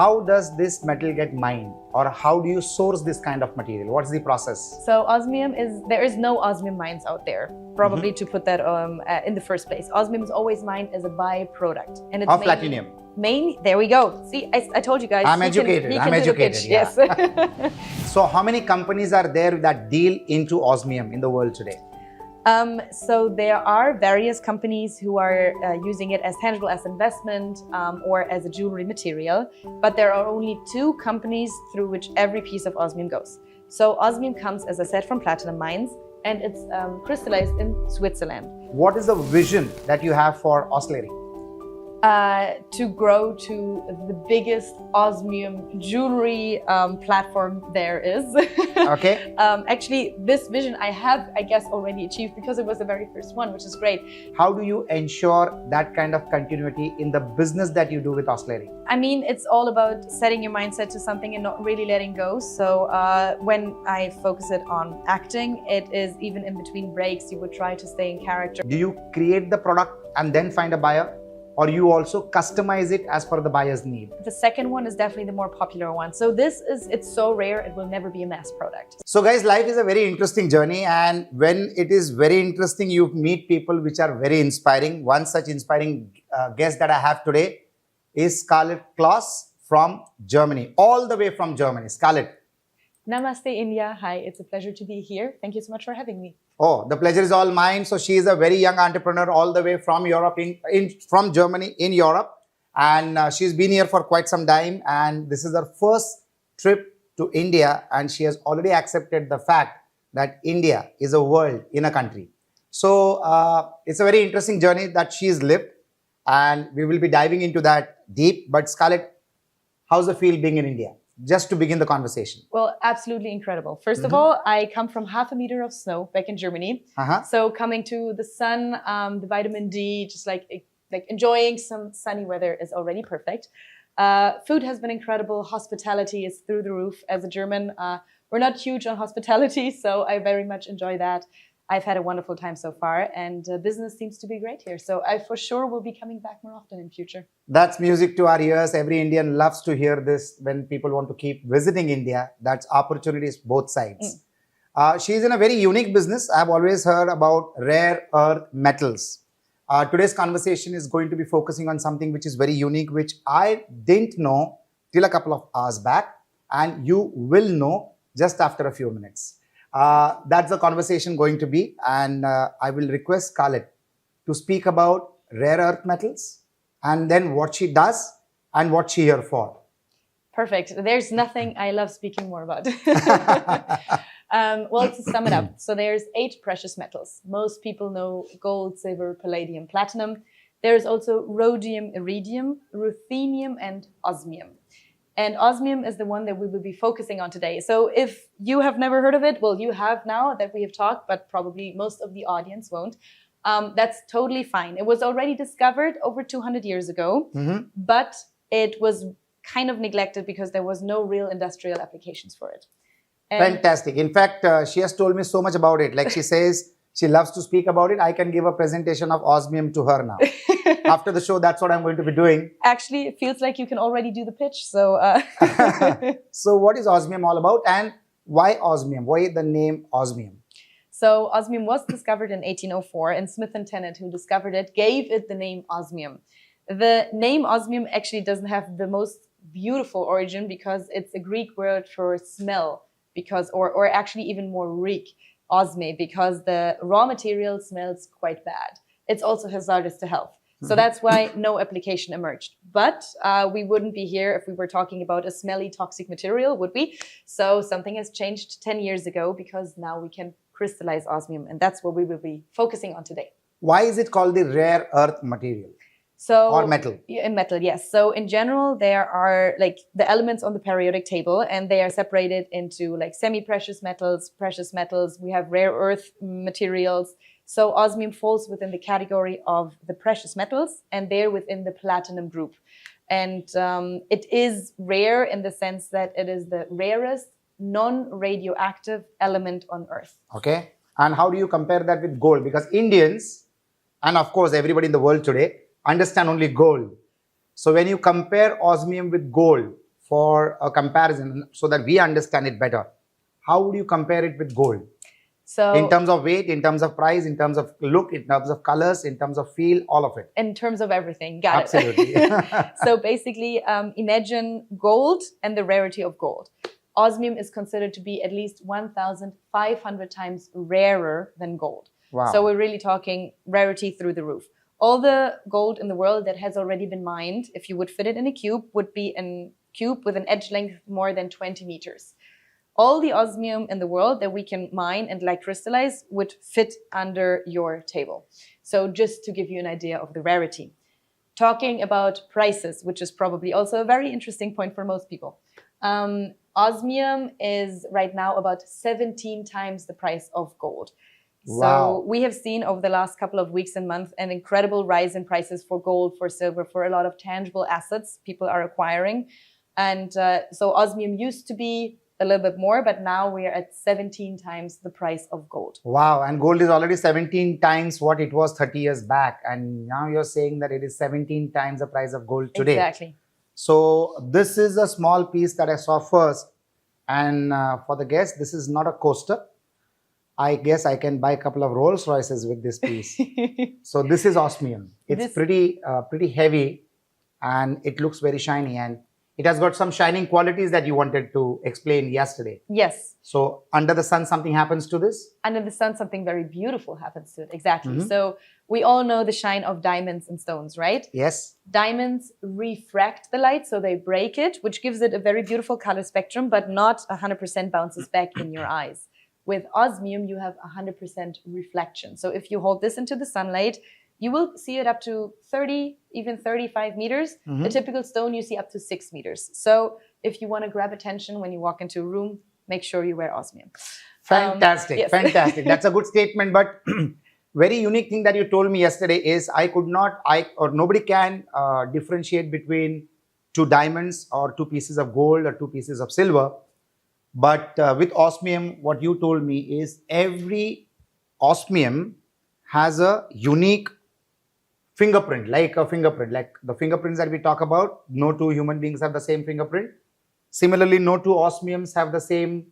how does this metal get mined, or how do you source this kind of material? What's the process? So osmium there is no osmium mines out there, probably to put that in the first place. Osmium is always mined as a byproduct. And it's Of platinum. There we go. See, I told you guys. I'm educated. I'm educated. Yeah. Yes. So how many companies are there that deal into osmium in the world today? So there are various companies who are using it as tangible as investment or as a jewelry material, but there are only 2 companies through which every piece of osmium goes. So osmium comes, as I said, from platinum mines, and it's crystallized in Switzerland. What is the vision that you have for Osmium? To grow to the biggest osmium jewelry platform there is. Okay. Actually, this vision I have, I guess, already achieved because it was the very first one, which is great. How do you ensure that kind of continuity in the business that you do with Osmium? I mean, it's all about setting your mindset to something and not really letting go. So when I focus it on acting, it is even in between breaks, you would try to stay in character. Do you create the product and then find a buyer? Or you also customize it as per the buyer's need? The second one is definitely the more popular one. So it's so rare, it will never be a mass product. So guys, life is a very interesting journey, and when it is very interesting, you meet people which are very inspiring. One such inspiring guest that I have today is Scarlett Clauss from Germany, all the way from Germany. Scarlett. Namaste, India. Hi, it's a pleasure to be here. Thank you so much for having me. Oh, the pleasure is all mine. So she is a very young entrepreneur all the way from Europe, from Germany in Europe. And she's been here for quite some time. And this is her first trip to India. And she has already accepted the fact that India is a world in a country. So it's a very interesting journey that she's lived. And we will be diving into that deep. But Scarlett, how's the feel being in India? Just to begin the conversation. Well, absolutely incredible. First of all, I come from half a meter of snow back in Germany. So coming to the sun, the vitamin D, just like enjoying some sunny weather is already perfect. Food has been incredible. Hospitality is through the roof. As a German, we're not huge on hospitality, so I very much enjoy that. I've had a wonderful time so far, and business seems to be great here. So I for sure will be coming back more often in future. That's music to our ears. Every Indian loves to hear this when people want to keep visiting India. That's opportunities both sides. She's in a very unique business. I've always heard about rare earth metals. Today's conversation is going to be focusing on something which is very unique, which I didn't know till a couple of hours back, and you will know just after a few minutes. That's the conversation going to be, and I will request Scarlett to speak about rare earth metals and then what she does and what she's here for. Perfect. There's nothing I love speaking more about. Well, to sum it up, so there's 8 precious metals. Most people know gold, silver, palladium, platinum. There's also rhodium, iridium, ruthenium, and osmium. And osmium is the one that we will be focusing on today. So if you have never heard of it, well, you have now that we have talked, but probably most of the audience won't. That's totally fine. It was already discovered over 200 years ago, but it was kind of neglected because there was no real industrial applications for it. And fantastic. In fact, she has told me so much about it. Like she says, she loves to speak about it. I can give a presentation of osmium to her now. After the show, that's what I'm going to be doing. Actually, it feels like you can already do the pitch. So, so what is osmium all about, and why osmium? Why the name osmium? So osmium was discovered in 1804, and Smith and Tennant, who discovered it, gave it the name osmium. The name osmium actually doesn't have the most beautiful origin because it's a Greek word for smell, or actually even more reek, osme, because the raw material smells quite bad. It's also hazardous to health. So that's why no application emerged. But we wouldn't be here if we were talking about a smelly, toxic material, would we? So something has changed 10 years ago because now we can crystallize osmium, and that's what we will be focusing on today. Why is it called the rare earth material? Or metal? In metal, yes. So in general, there are like the elements on the periodic table, and they are separated into like semi-precious metals, precious metals. We have rare earth materials. So osmium falls within the category of the precious metals, and they're within the platinum group. And it is rare in the sense that it is the rarest non-radioactive element on Earth. Okay. And how do you compare that with gold? Because Indians, and of course everybody in the world today, understand only gold. So when you compare osmium with gold, for a comparison so that we understand it better, how would you compare it with gold? So In terms of weight, in terms of price, in terms of look, in terms of colors, in terms of feel, all of it. in terms of everything, got Absolutely. it. So basically, imagine gold and the rarity of gold. Osmium is considered to be at least 1,500 times rarer than gold. Wow. So we're really talking rarity through the roof. All the gold in the world that has already been mined, if you would fit it in a cube, would be a cube with an edge length more than 20 meters. All the osmium in the world that we can mine and like crystallize would fit under your table. So just to give you an idea of the rarity. Talking about prices, which is probably also a very interesting point for most people. Osmium is right now about 17 times the price of gold. Wow. So we have seen over the last couple of weeks and months an incredible rise in prices for gold, for silver, for a lot of tangible assets people are acquiring. And so osmium used to be a little bit more, but now we are at 17 times the price of gold. Wow. And gold is already 17 times what it was 30 years back. And now you're saying that it is 17 times the price of gold today. Exactly. So this is a small piece that I saw first. And for the guest, this is not a coaster. I guess I can buy a couple of Rolls Royces with this piece. So this is osmium. It's pretty heavy and it looks very shiny. And it has got some shining qualities that you wanted to explain yesterday. Yes. So under the sun, something happens to this? Under the sun, something very beautiful happens to it. Exactly. So we all know the shine of diamonds and stones, right? Yes. Diamonds refract the light, so they break it, which gives it a very beautiful color spectrum, but not 100% bounces back in your eyes. With osmium, you have 100% reflection. So if you hold this into the sunlight, you will see it up to 30, even 35 meters. A typical stone, you see up to 6 meters. So if you want to grab attention when you walk into a room, make sure you wear osmium. Fantastic. Yes. Fantastic. That's a good statement. But very unique thing that you told me yesterday is nobody can differentiate between two diamonds or two pieces of gold or two pieces of silver. But with osmium, what you told me is every osmium has a unique fingerprint, like the fingerprints that we talk about. No two human beings have the same fingerprint. Similarly, no two osmiums have the same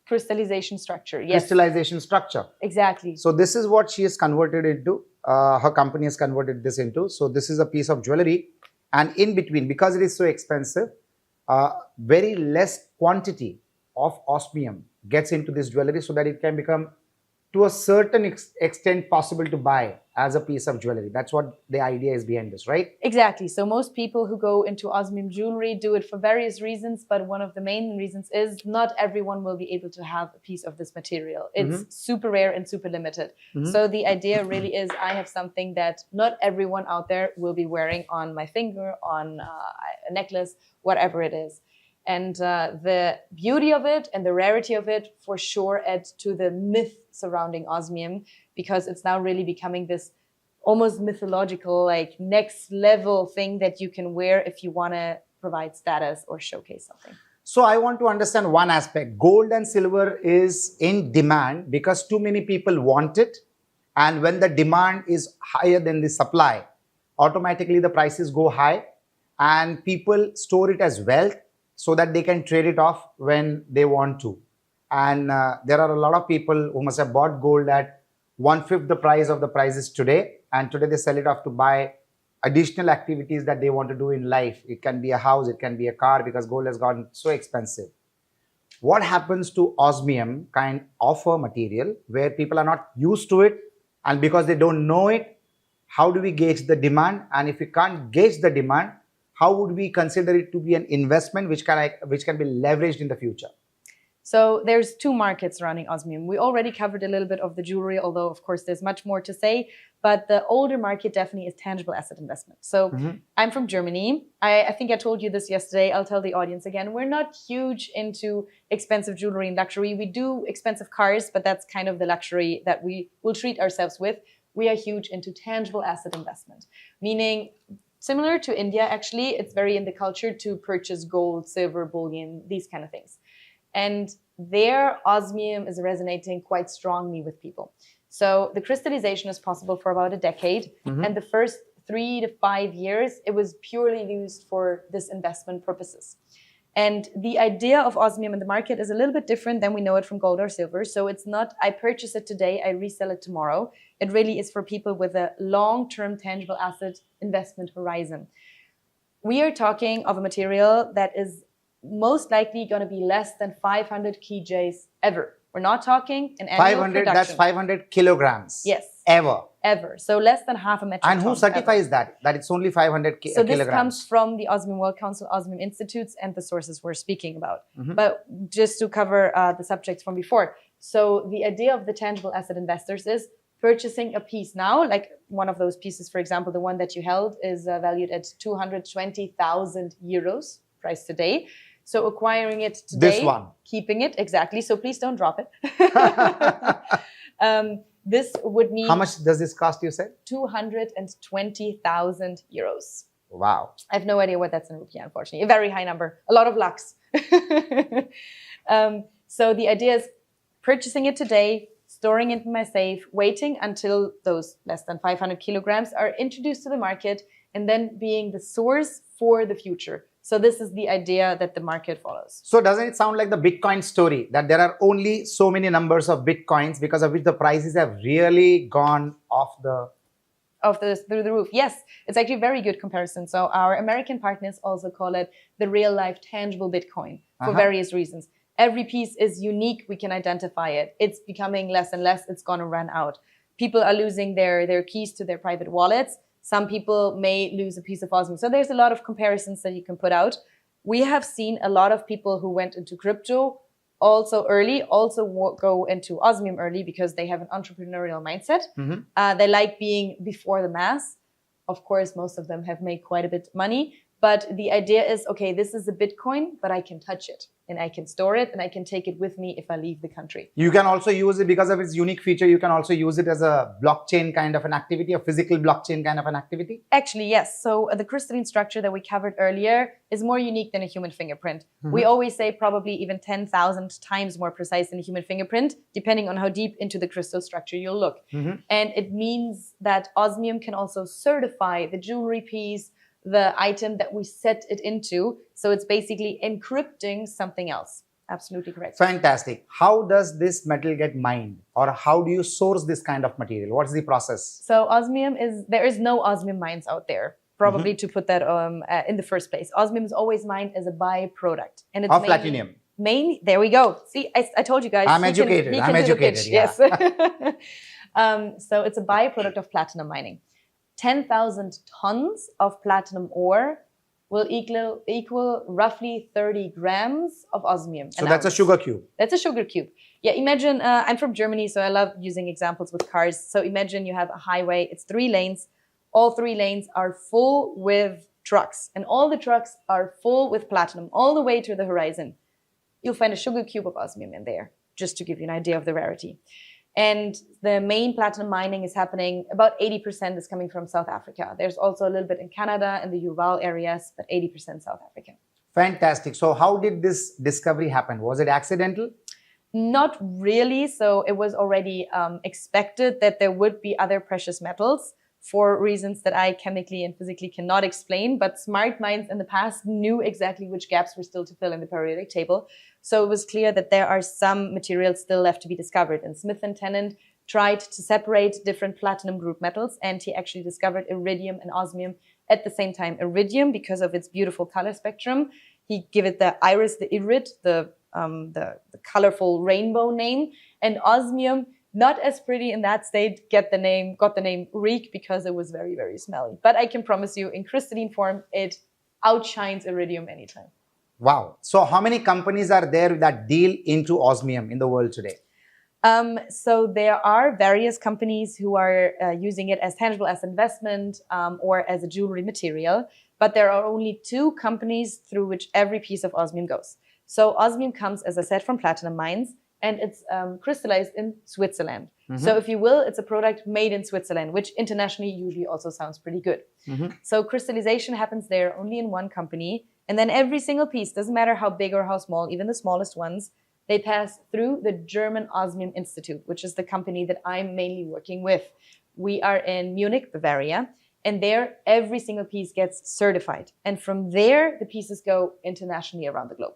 Crystallization structure. Yes. crystallization structure. Exactly. So this is what she has converted into. Her company has converted this into. So this is a piece of jewelry. And in between, because it is so expensive, very less quantity of osmium gets into this jewelry so that it can become to a certain extent possible to buy as a piece of jewelry. That's what the idea is behind this, right? Exactly. So most people who go into osmium jewelry do it for various reasons, but one of the main reasons is not everyone will be able to have a piece of this material. It's super rare and super limited. So the idea really is I have something that not everyone out there will be wearing on my finger, on a necklace, whatever it is. And the beauty of it and the rarity of it for sure add to the myth surrounding osmium, because it's now really becoming this almost mythological, like next level thing that you can wear if you want to provide status or showcase something. So I want to understand one aspect. Gold and silver is in demand because too many people want it. And when the demand is higher than the supply, automatically the prices go high and people store it as wealth so that they can trade it off when they want to. And there are a lot of people who must have bought gold at 1/5 the price of the prices today. And today they sell it off to buy additional activities that they want to do in life. It can be a house, it can be a car, because gold has gotten so expensive. What happens to osmium kind of a material where people are not used to it, and because they don't know it, how do we gauge the demand? And if we can't gauge the demand, how would we consider it to be an investment which can be leveraged in the future? So there's two markets surrounding osmium. We already covered a little bit of the jewelry, although of course there's much more to say. But the older market definitely is tangible asset investment. So I'm from Germany. I think I told you this yesterday. I'll tell the audience again. We're not huge into expensive jewelry and luxury. We do expensive cars, but that's kind of the luxury that we will treat ourselves with. We are huge into tangible asset investment, meaning similar to India, actually, it's very in the culture to purchase gold, silver, bullion, these kind of things. And there, osmium is resonating quite strongly with people. So the crystallization is possible for about a decade. And the first 3 to 5 years, it was purely used for this investment purposes. And the idea of osmium in the market is a little bit different than we know it from gold or silver. So it's not, I purchase it today, I resell it tomorrow. It really is for people with a long-term tangible asset investment horizon. We are talking of a material that is most likely going to be less than 500 kJs ever. We're not talking an annual 500, production. that's 500 kilograms. Yes. Ever. Ever. So less than half a metric ton. And who certifies ever. that? That it's only 500 So kilograms? this comes from the Osmium World Council, Osmium Institutes, and the sources we're speaking about. But just to cover the subjects from before. So the idea of the tangible asset investors is purchasing a piece now, like one of those pieces, for example, the one that you held is valued at 220,000 euros, price today. So acquiring it today, This one. keeping it, exactly. So please don't drop it. This would need... How much does this cost, you said? 220,000 euros. Wow. I have no idea what that's in rupee, unfortunately. A very high number. A lot of lux. So the idea is purchasing it today, storing it in my safe, waiting until those less than 500 kilograms are introduced to the market, and then being the source for the future. So this is the idea that the market follows. So doesn't it sound like the Bitcoin story, that there are only so many numbers of Bitcoins because of which the prices have really gone through the roof? Yes, it's actually a very good comparison. So our American partners also call it the real life tangible Bitcoin for various reasons. Every piece is unique. We can identify it. It's becoming less and less. It's going to run out. People are losing their keys to their private wallets. Some people may lose a piece of osmium. So there's a lot of comparisons that you can put out. We have seen a lot of people who went into crypto also early, also go into osmium early because they have an entrepreneurial mindset. They like being before the mass. Of course, most of them have made quite a bit of money. But the idea is, okay, this is a Bitcoin, but I can touch it and I can store it and I can take it with me if I leave the country. You can also use it because of its unique feature. You can also use it as a blockchain kind of an activity, a physical blockchain kind of an activity. Actually, yes. So the crystalline structure that we covered earlier is more unique than a human fingerprint. We always say probably even 10,000 times more precise than a human fingerprint, depending on how deep into the crystal structure you'll look. And it means that osmium can also certify the jewelry piece, the item that we set it into. So it's basically encrypting something else. Absolutely correct. Fantastic. How does this metal get mined, or how do you source this kind of material? What's the process? So there is no osmium mines out there, probably to put that in the first place. Osmium is always mined as a byproduct. And it's Of platinum. There we go. See, I told you guys. I'm educated. He can do the pitch. Yeah. Yes. So it's a byproduct of platinum mining. 10,000 tons of platinum ore will equal roughly 30 grams of osmium. So that's a sugar cube. That's a sugar cube. Yeah, imagine, I'm from Germany, so I love using examples with cars. So imagine you have a highway, it's 3 lanes. All 3 lanes are full with trucks, and all the trucks are full with platinum all the way to the horizon. You'll find a sugar cube of osmium in there, just to give you an idea of the rarity. And the main platinum mining is happening, about 80% is coming from South Africa. There's also a little bit in Canada and the Ural areas, but 80% South Africa. Fantastic. So how did this discovery happen? Was it accidental? Not really. So it was already expected that there would be other precious metals for reasons that I chemically and physically cannot explain. But smart minds in the past knew exactly which gaps were still to fill in the periodic table. So it was clear that there are some materials still left to be discovered. And Smith and Tennant tried to separate different platinum group metals, and he actually discovered iridium and osmium at the same time. Iridium, because of its beautiful color spectrum, he gave it the iris, the irid, the colorful rainbow name, and osmium, not as pretty in that state, got the name reek because it was very, very smelly. But I can promise you, in crystalline form, it outshines iridium anytime. Wow. So how many companies are there that deal into osmium in the world today? So there are various companies who are using it as tangible as investment or as a jewelry material, but there are only 2 companies through which every piece of osmium goes. So osmium comes, as I said, from platinum mines, and it's crystallized in Switzerland. So if you will, it's a product made in Switzerland, which internationally usually also sounds pretty good. So crystallization happens there only in one company, and then every single piece, doesn't matter how big or how small, even the smallest ones, they pass through the German Osmium Institute, which is the company that I'm mainly working with. We are in Munich, Bavaria, And there, every single piece gets certified. And from there, the pieces go internationally around the globe.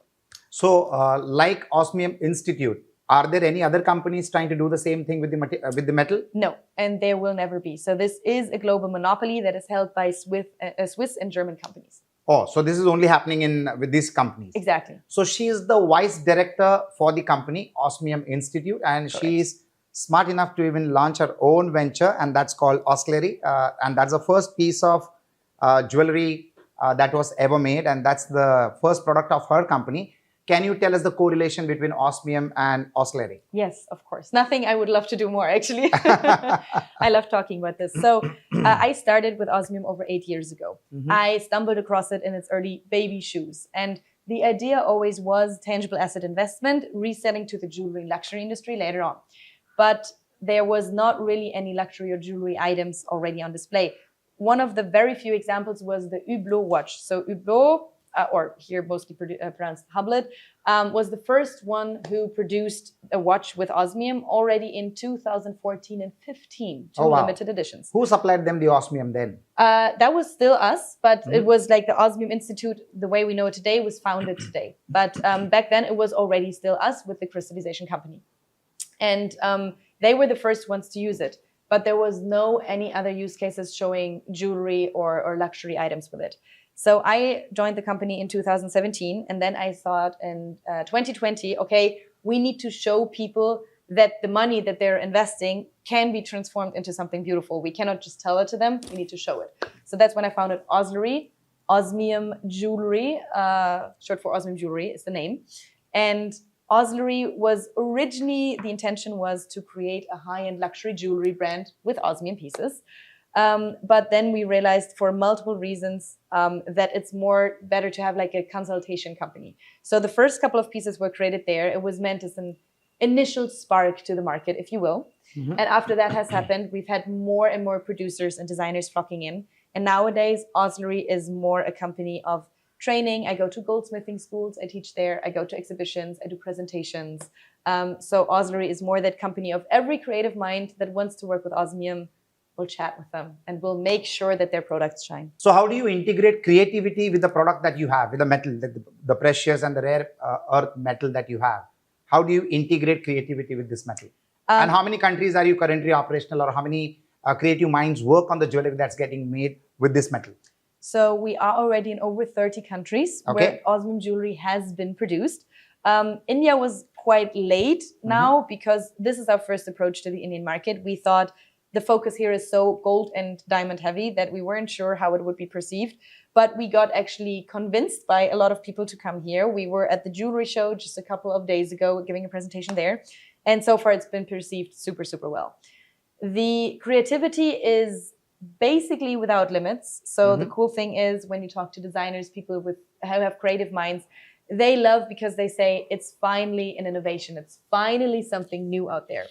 So, like Osmium Institute, are there any other companies trying to do the same thing with the metal? No, and there will never be. So this is a global monopoly that is held by Swiss and German companies. Oh, so this is only happening with these companies. Exactly. So she is the vice director for the company Osmium Institute, and Correct. she is smart enough to even launch her own venture, and that's called Oscillary, and that's the first piece of jewelry that was ever made, and that's the first product of her company. Can you tell us the correlation between Osmium and Oscillary? Yes, of course. Nothing I would love to do more, actually. I love talking about this. So I started with Osmium over 8 years ago. I stumbled across it in its early baby shoes. And the idea always was tangible asset investment, reselling to the jewelry and luxury industry later on. But there was not really any luxury or jewelry items already on display. One of the very few examples was the Hublot watch. So Hublot, or here mostly pronounced Hublot, was the first one who produced a watch with Osmium already in 2014 and 15, two limited editions. Who supplied them the Osmium then? That was still us, but it was like the Osmium Institute, the way we know it today, was founded today. But back then it was already still us with the crystallization company. And they were the first ones to use it. But there was no any other use cases showing jewelry or luxury items with it. So I joined the company in 2017, and then I thought in 2020, okay, we need to show people that the money that they're investing can be transformed into something beautiful. We cannot just tell it to them, we need to show it. So that's when I founded Oscillary, Osmium Jewelry, short for Osmium Jewelry is the name. And Oscillary was originally, the intention was to create a high-end luxury jewelry brand with Osmium pieces. But then we realized for multiple reasons that it's better to have like a consultation company. So the first couple of pieces were created there. It was meant as an initial spark to the market, if you will. And after that has happened, we've had more and more producers and designers flocking in. And nowadays, Oscillary is more a company of training. I go to goldsmithing schools, I teach there. I go to exhibitions, I do presentations. So Oscillary is more that company of every creative mind that wants to work with Osmium. We'll chat with them and we'll make sure that their products shine. So how do you integrate creativity with the product that you have, with the metal, the precious and the rare earth metal that you have? How do you integrate creativity with this metal? And how many countries are you currently operational, or how many creative minds work on the jewelry that's getting made with this metal? So we are already in over 30 countries where Osmium jewelry has been produced. India was quite late now because this is our first approach to the Indian market. We thought the focus here is so gold and diamond heavy that we weren't sure how it would be perceived. But we got actually convinced by a lot of people to come here. We were at the jewelry show just a couple of days ago giving a presentation there. And so far it's been perceived super, super well. The creativity is basically without limits. So the cool thing is when you talk to designers, people who have creative minds, they love because they say it's finally an innovation. It's finally something new out there.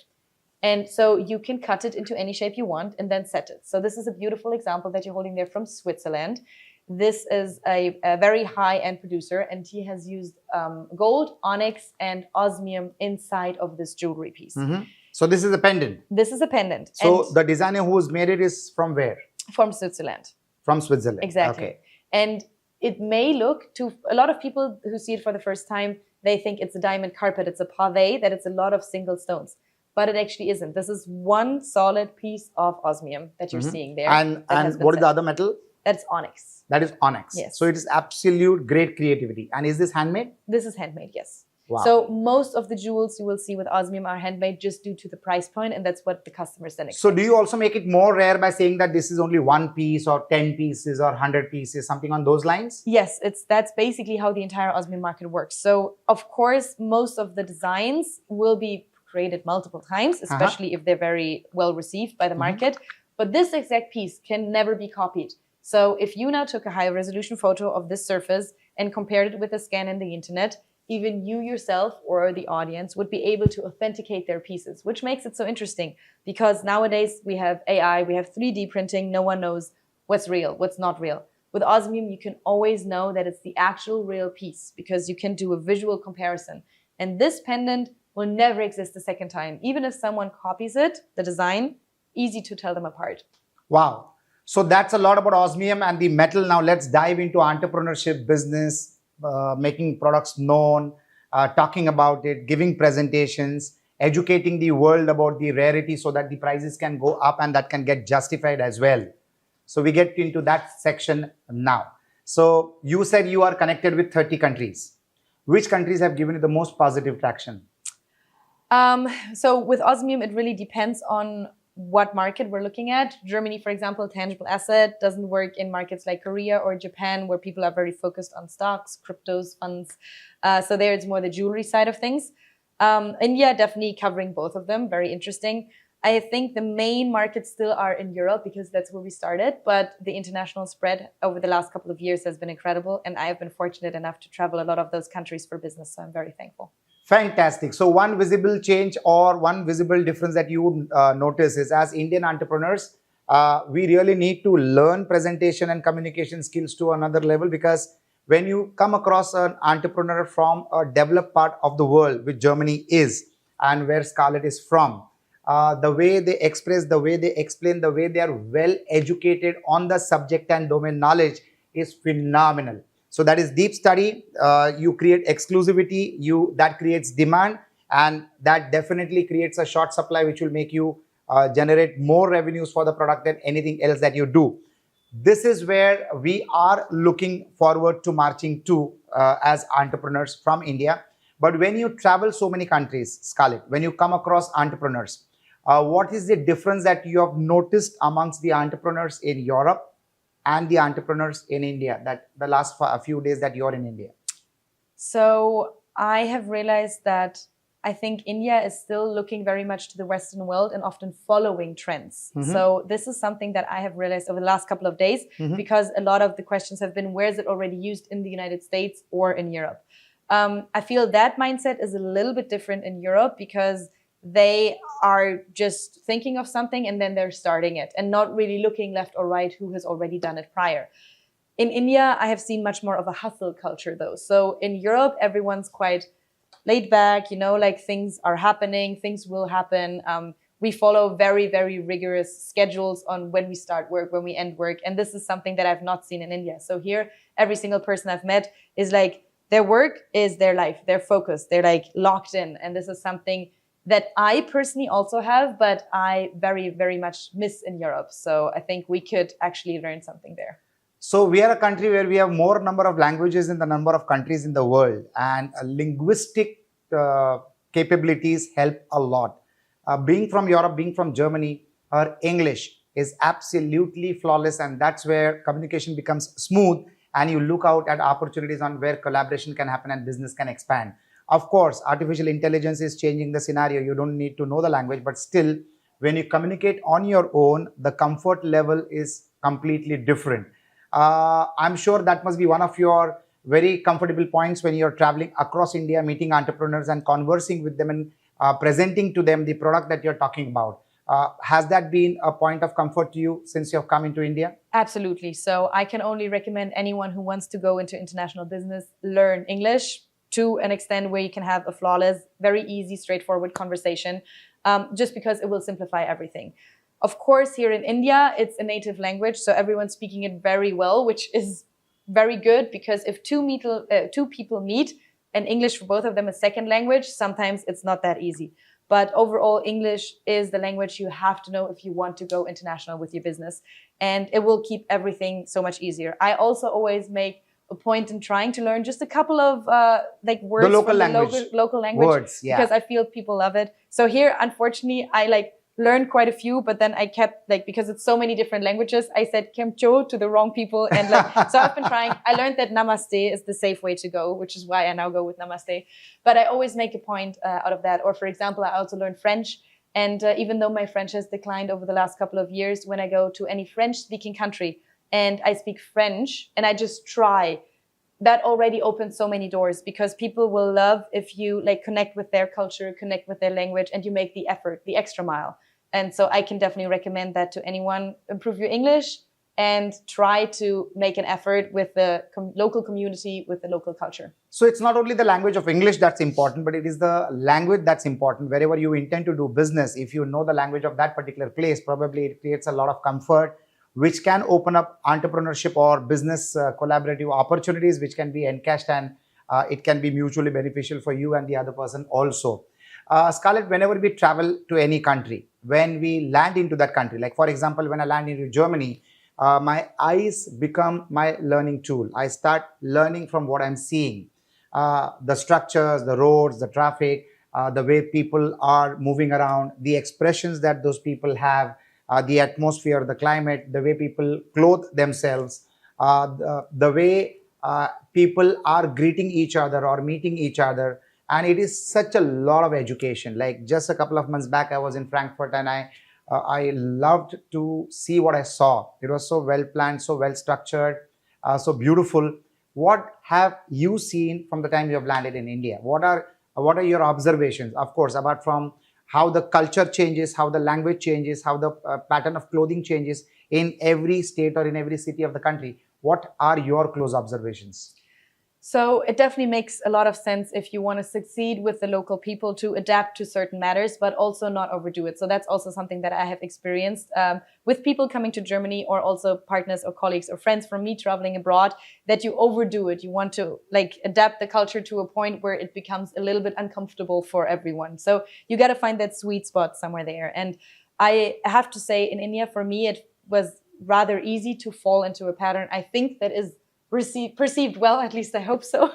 And so you can cut it into any shape you want and then set it. So this is a beautiful example that you're holding there from Switzerland. This is a very high-end producer, and he has used gold, onyx, and osmium inside of this jewelry piece. So this is a pendant? This is a pendant. So the designer who's made it is from where? From Switzerland. From Switzerland. Exactly. Okay. And it may look to a lot of people who see it for the first time, they think it's a diamond carpet, it's a pavé, that it's a lot of single stones. But it actually isn't. This is one solid piece of osmium that you're seeing there. And what is the other metal? That's onyx. That is onyx. Yes. So it is absolute great creativity. And is this handmade? This is handmade, yes. Wow. So most of the jewels you will see with osmium are handmade just due to the price point, and that's what the customers then expect. So do you also make it more rare by saying that this is only one piece or 10 pieces or 100 pieces, something on those lines? Yes, that's basically how the entire osmium market works. So of course, most of the designs will be created multiple times, especially if they're very well received by the market. But this exact piece can never be copied. So if you now took a high resolution photo of this surface and compared it with a scan in the internet, even you yourself or the audience would be able to authenticate their pieces, which makes it so interesting because nowadays we have AI, we have 3D printing, no one knows what's real, what's not real. With osmium, you can always know that it's the actual real piece because you can do a visual comparison. And this pendant will never exist a second time. Even if someone copies it, the design, easy to tell them apart. Wow. So that's a lot about osmium and the metal. Now let's dive into entrepreneurship, business, making products known, talking about it, giving presentations, educating the world about the rarity so that the prices can go up and that can get justified as well. So we get into that section now. So you said you are connected with 30 countries. Which countries have given you the most positive traction? So with Osmium, it really depends on what market we're looking at. Germany, for example, tangible asset doesn't work in markets like Korea or Japan, where people are very focused on stocks, cryptos, funds. So there it's more the jewelry side of things. India, definitely covering both of them. Very interesting. I think the main markets still are in Europe because that's where we started. But the international spread over the last couple of years has been incredible. And I have been fortunate enough to travel a lot of those countries for business. So I'm very thankful. Fantastic. So one visible change or one visible difference that you would notice is, as Indian entrepreneurs, we really need to learn presentation and communication skills to another level, because when you come across an entrepreneur from a developed part of the world, which Germany is and where Scarlett is from, the way they express, the way they explain, the way they are well educated on the subject and domain knowledge is phenomenal. So that is deep study. You create exclusivity, that creates demand, and that definitely creates a short supply, which will make you generate more revenues for the product than anything else that you do. This is where we are looking forward to marching to as entrepreneurs from India. But when you travel so many countries, Scarlett, when you come across entrepreneurs, what is the difference that you have noticed amongst the entrepreneurs in Europe and the entrepreneurs in India, that the last few days that you're in India? So I have realized that I think India is still looking very much to the Western world and often following trends. So this is something that I have realized over the last couple of days, because a lot of the questions have been, where is it already used in the United States or in Europe? I feel that mindset is a little bit different in Europe, because they are just thinking of something and then they're starting it and not really looking left or right who has already done it prior. In India, I have seen much more of a hustle culture though. So in Europe, everyone's quite laid back, you know, like things are happening, things will happen. We follow very, very rigorous schedules on when we start work, when we end work. And this is something that I've not seen in India. So here, every single person I've met is like, their work is their life, they're focused, they're like locked in. And this is something that I personally also have, but I very, very much miss in Europe. So I think we could actually learn something there. So we are a country where we have more number of languages in the number of countries in the world, and linguistic capabilities help a lot. Being from Europe, being from Germany, her English is absolutely flawless, and that's where communication becomes smooth and you look out at opportunities on where collaboration can happen and business can expand. Of course, artificial intelligence is changing the scenario. You don't need to know the language, but still, when you communicate on your own, the comfort level is completely different. I'm sure that must be one of your very comfortable points when you're traveling across India, meeting entrepreneurs and conversing with them and presenting to them the product that you're talking about. Has that been a point of comfort to you since you've come into India? Absolutely. So I can only recommend anyone who wants to go into international business, learn English to an extent where you can have a flawless, very easy, straightforward conversation, just because it will simplify everything. Of course, here in India, it's a native language, so everyone's speaking it very well, which is very good, because if two people meet and English for both of them is second language, sometimes it's not that easy. But overall, English is the language you have to know if you want to go international with your business, and it will keep everything so much easier. I also always make a point in trying to learn just a couple of words the local from language. the local language, words, yeah. Because I feel people love it. So here, unfortunately, I learned quite a few, but then I kept because it's so many different languages, I said Kemcho to the wrong people, and so I've been trying. I learned that Namaste is the safe way to go, which is why I now go with Namaste. But I always make a point out of that. Or for example, I also learned French, and even though my French has declined over the last couple of years, when I go to any French-speaking country and I speak French and I just try, that already opens so many doors, because people will love if you connect with their culture, connect with their language, and you make the effort, the extra mile. And so I can definitely recommend that to anyone. Improve your English and try to make an effort with the local community, with the local culture. So it's not only the language of English that's important, but it is the language that's important. Wherever you intend to do business, if you know the language of that particular place, probably it creates a lot of comfort which can open up entrepreneurship or business collaborative opportunities, which can be encashed, and it can be mutually beneficial for you and the other person also. Scarlett, whenever we travel to any country, when we land into that country, like for example, when I land into Germany, my eyes become my learning tool. I start learning from what I'm seeing. The structures, the roads, the traffic, the way people are moving around, the expressions that those people have, the atmosphere, the climate, the way people clothe themselves, the way people are greeting each other or meeting each other. And it is such a lot of education. Like just a couple of months back, I was in Frankfurt, and I loved to see what I saw. It was so well planned, so well structured, so beautiful. What have you seen from the time you have landed in India? What are your observations? Of course, apart from how the culture changes, how the language changes, how the pattern of clothing changes in every state or in every city of the country. What are your close observations? So it definitely makes a lot of sense if you want to succeed with the local people to adapt to certain matters, but also not overdo it. So that's also something that I have experienced with people coming to Germany, or also partners or colleagues or friends from me traveling abroad, that you overdo it. You want to like adapt the culture to a point where it becomes a little bit uncomfortable for everyone. So you got to find that sweet spot somewhere there. And I have to say, in India, for me, it was rather easy to fall into a pattern. I think that is perceived well, at least I hope so.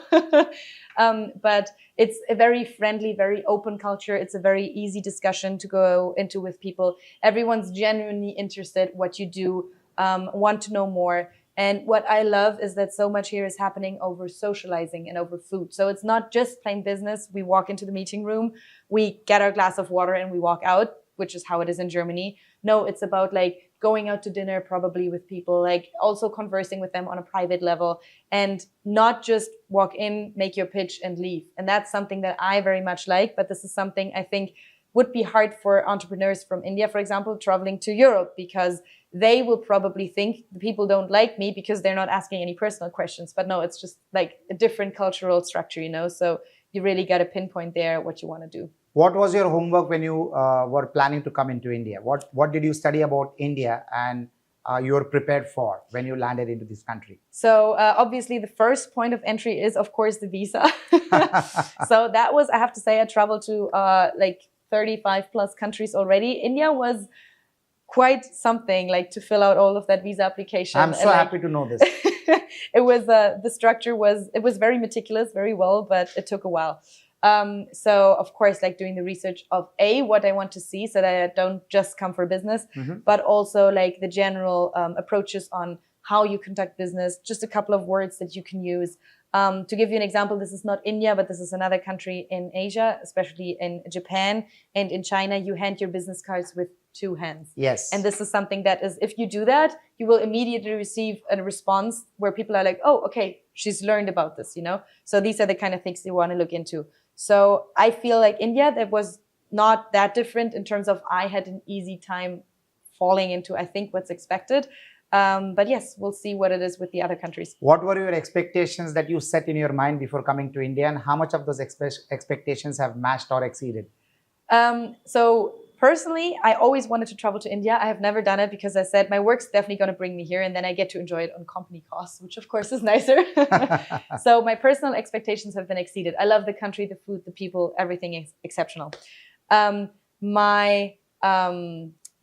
But it's a very friendly, very open culture. It's a very easy discussion to go into with people. Everyone's genuinely interested what you do, want to know more. And what I love is that so much here is happening over socializing and over food. So it's not just plain business. We walk into the meeting room, we get our glass of water and we walk out, which is how it is in Germany. No, it's about like going out to dinner probably with people, like also conversing with them on a private level, and not just walk in, make your pitch and leave. And that's something that I very much like, but this is something I think would be hard for entrepreneurs from India, for example, traveling to Europe, because they will probably think the people don't like me because they're not asking any personal questions. But no, it's just like a different cultural structure, you know? So you really got to pinpoint there what you want to do. What was your homework when you were planning to come into India? What did you study about India and you were prepared for when you landed into this country? So obviously the first point of entry is, of course, the visa. So that was, I have to say, I traveled to like 35 plus countries already. India was quite something, like to fill out all of that visa application. I'm so happy to know this. It was, the structure was, it was very meticulous, very well, but it took a while. So of course, like doing the research of what I want to see, so that I don't just come for business, but also like the general approaches on how you conduct business, just a couple of words that you can use. To give you an example, this is not India, but this is another country in Asia, especially in Japan and in China. You hand your business cards with 2 hands. Yes. And this is something that is, if you do that, you will immediately receive a response where people are like, oh, okay, she's learned about this, you know? So these are the kind of things you want to look into. So I feel like India, that was not that different in terms of I had an easy time falling into, I think, what's expected. But yes, we'll see what it is with the other countries. What were your expectations that you set in your mind before coming to India, and how much of those expectations have matched or exceeded? So personally, I always wanted to travel to India. I have never done it because I said my work's definitely going to bring me here, and then I get to enjoy it on company costs, which of course is nicer. So my personal expectations have been exceeded. I love the country, the food, the people, everything is exceptional. My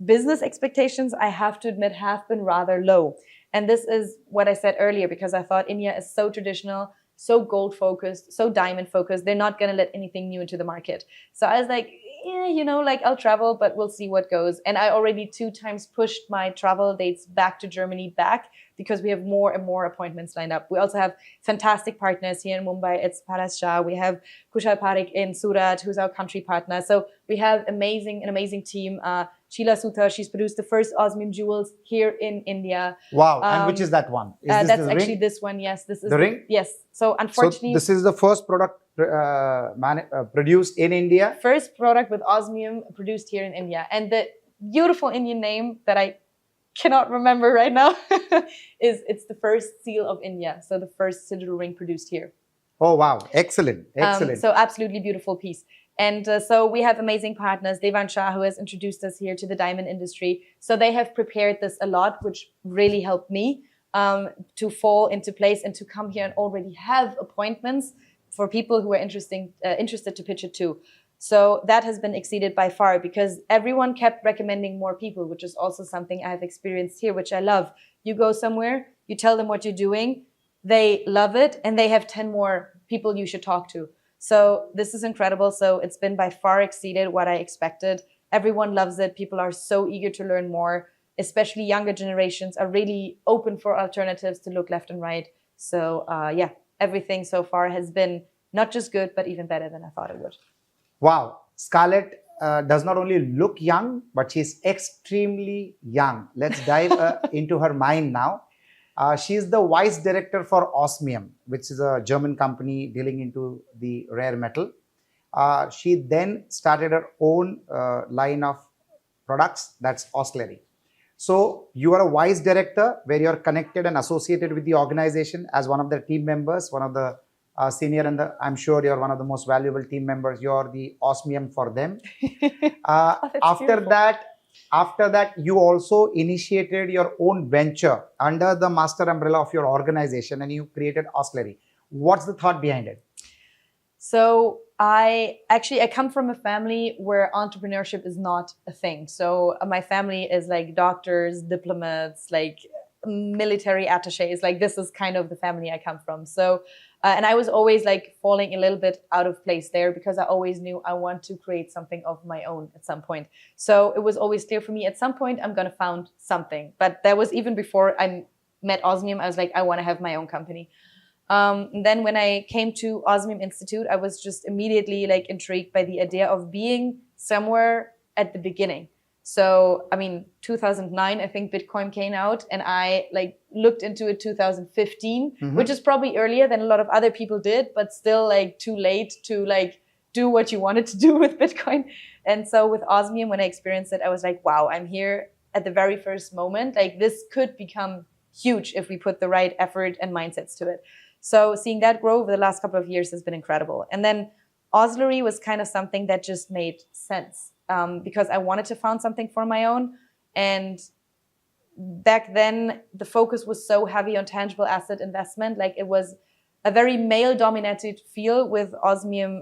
business expectations, I have to admit, have been rather low. And this is what I said earlier, because I thought India is so traditional, so gold focused, so diamond focused. They're not going to let anything new into the market. So I was like, yeah, you know, like I'll travel, but we'll see what goes. And I already 2 times pushed my travel dates back to Germany because we have more and more appointments lined up. We also have fantastic partners here in Mumbai. It's Paras Shah. We have Kushal Parekh in Surat, who's our country partner. So we have an amazing team. Sheila Sutha, she's produced the first Osmium jewels here in India. Wow. And which is that one? Is this that's the actually ring? this one. Yes, this is the ring. Yes. So unfortunately, So this is the first product produced in India. First product with Osmium produced here in India, and the beautiful Indian name that I cannot remember right now it's the first seal of India. So the first sigil ring produced here. Oh wow! Excellent, excellent. So absolutely beautiful piece. And so we have amazing partners, Devan Shah, who has introduced us here to the diamond industry. So they have prepared this a lot, which really helped me to fall into place and to come here and already have appointments for people who are interested to pitch it too. So that has been exceeded by far because everyone kept recommending more people, which is also something I've experienced here, which I love. You go somewhere, you tell them what you're doing, they love it, and they have 10 more people you should talk to. So this is incredible. So it's been by far exceeded what I expected. Everyone loves it. People are so eager to learn more, especially younger generations are really open for alternatives to look left and right. So yeah, everything so far has been not just good, but even better than I thought it would. Wow. Scarlett does not only look young, but she's extremely young. Let's dive into her mind now. She is the vice director for Osmium, which is a German company dealing into the rare metal. She then started her own line of products, that's Oslery. So you are a vice director where you're connected and associated with the organization as one of their team members, one of the senior, and I'm sure you're one of the most valuable team members. You're the Osmium for them. After that, you also initiated your own venture under the master umbrella of your organization and you created Oslery. What's the thought behind it? So I come from a family where entrepreneurship is not a thing. So my family is like doctors, diplomats, like military attaches. Like this is kind of the family I come from. So and I was always like falling a little bit out of place there because I always knew I want to create something of my own at some point. So it was always clear for me at some point I'm going to found something. But that was even before I met Osmium. I was like, I want to have my own company. And then when I came to Osmium Institute, I was just immediately like intrigued by the idea of being somewhere at the beginning. So, I mean, 2009, I think Bitcoin came out and I like looked into it 2015, which is probably earlier than a lot of other people did, but still like too late to like do what you wanted to do with Bitcoin. And so with Osmium, when I experienced it, I was like, wow, I'm here at the very first moment. Like this could become huge if we put the right effort and mindsets to it. So seeing that grow over the last couple of years has been incredible. And then Oslery was kind of something that just made sense because I wanted to found something for my own. And back then, the focus was so heavy on tangible asset investment. Like it was a very male-dominated field with Osmium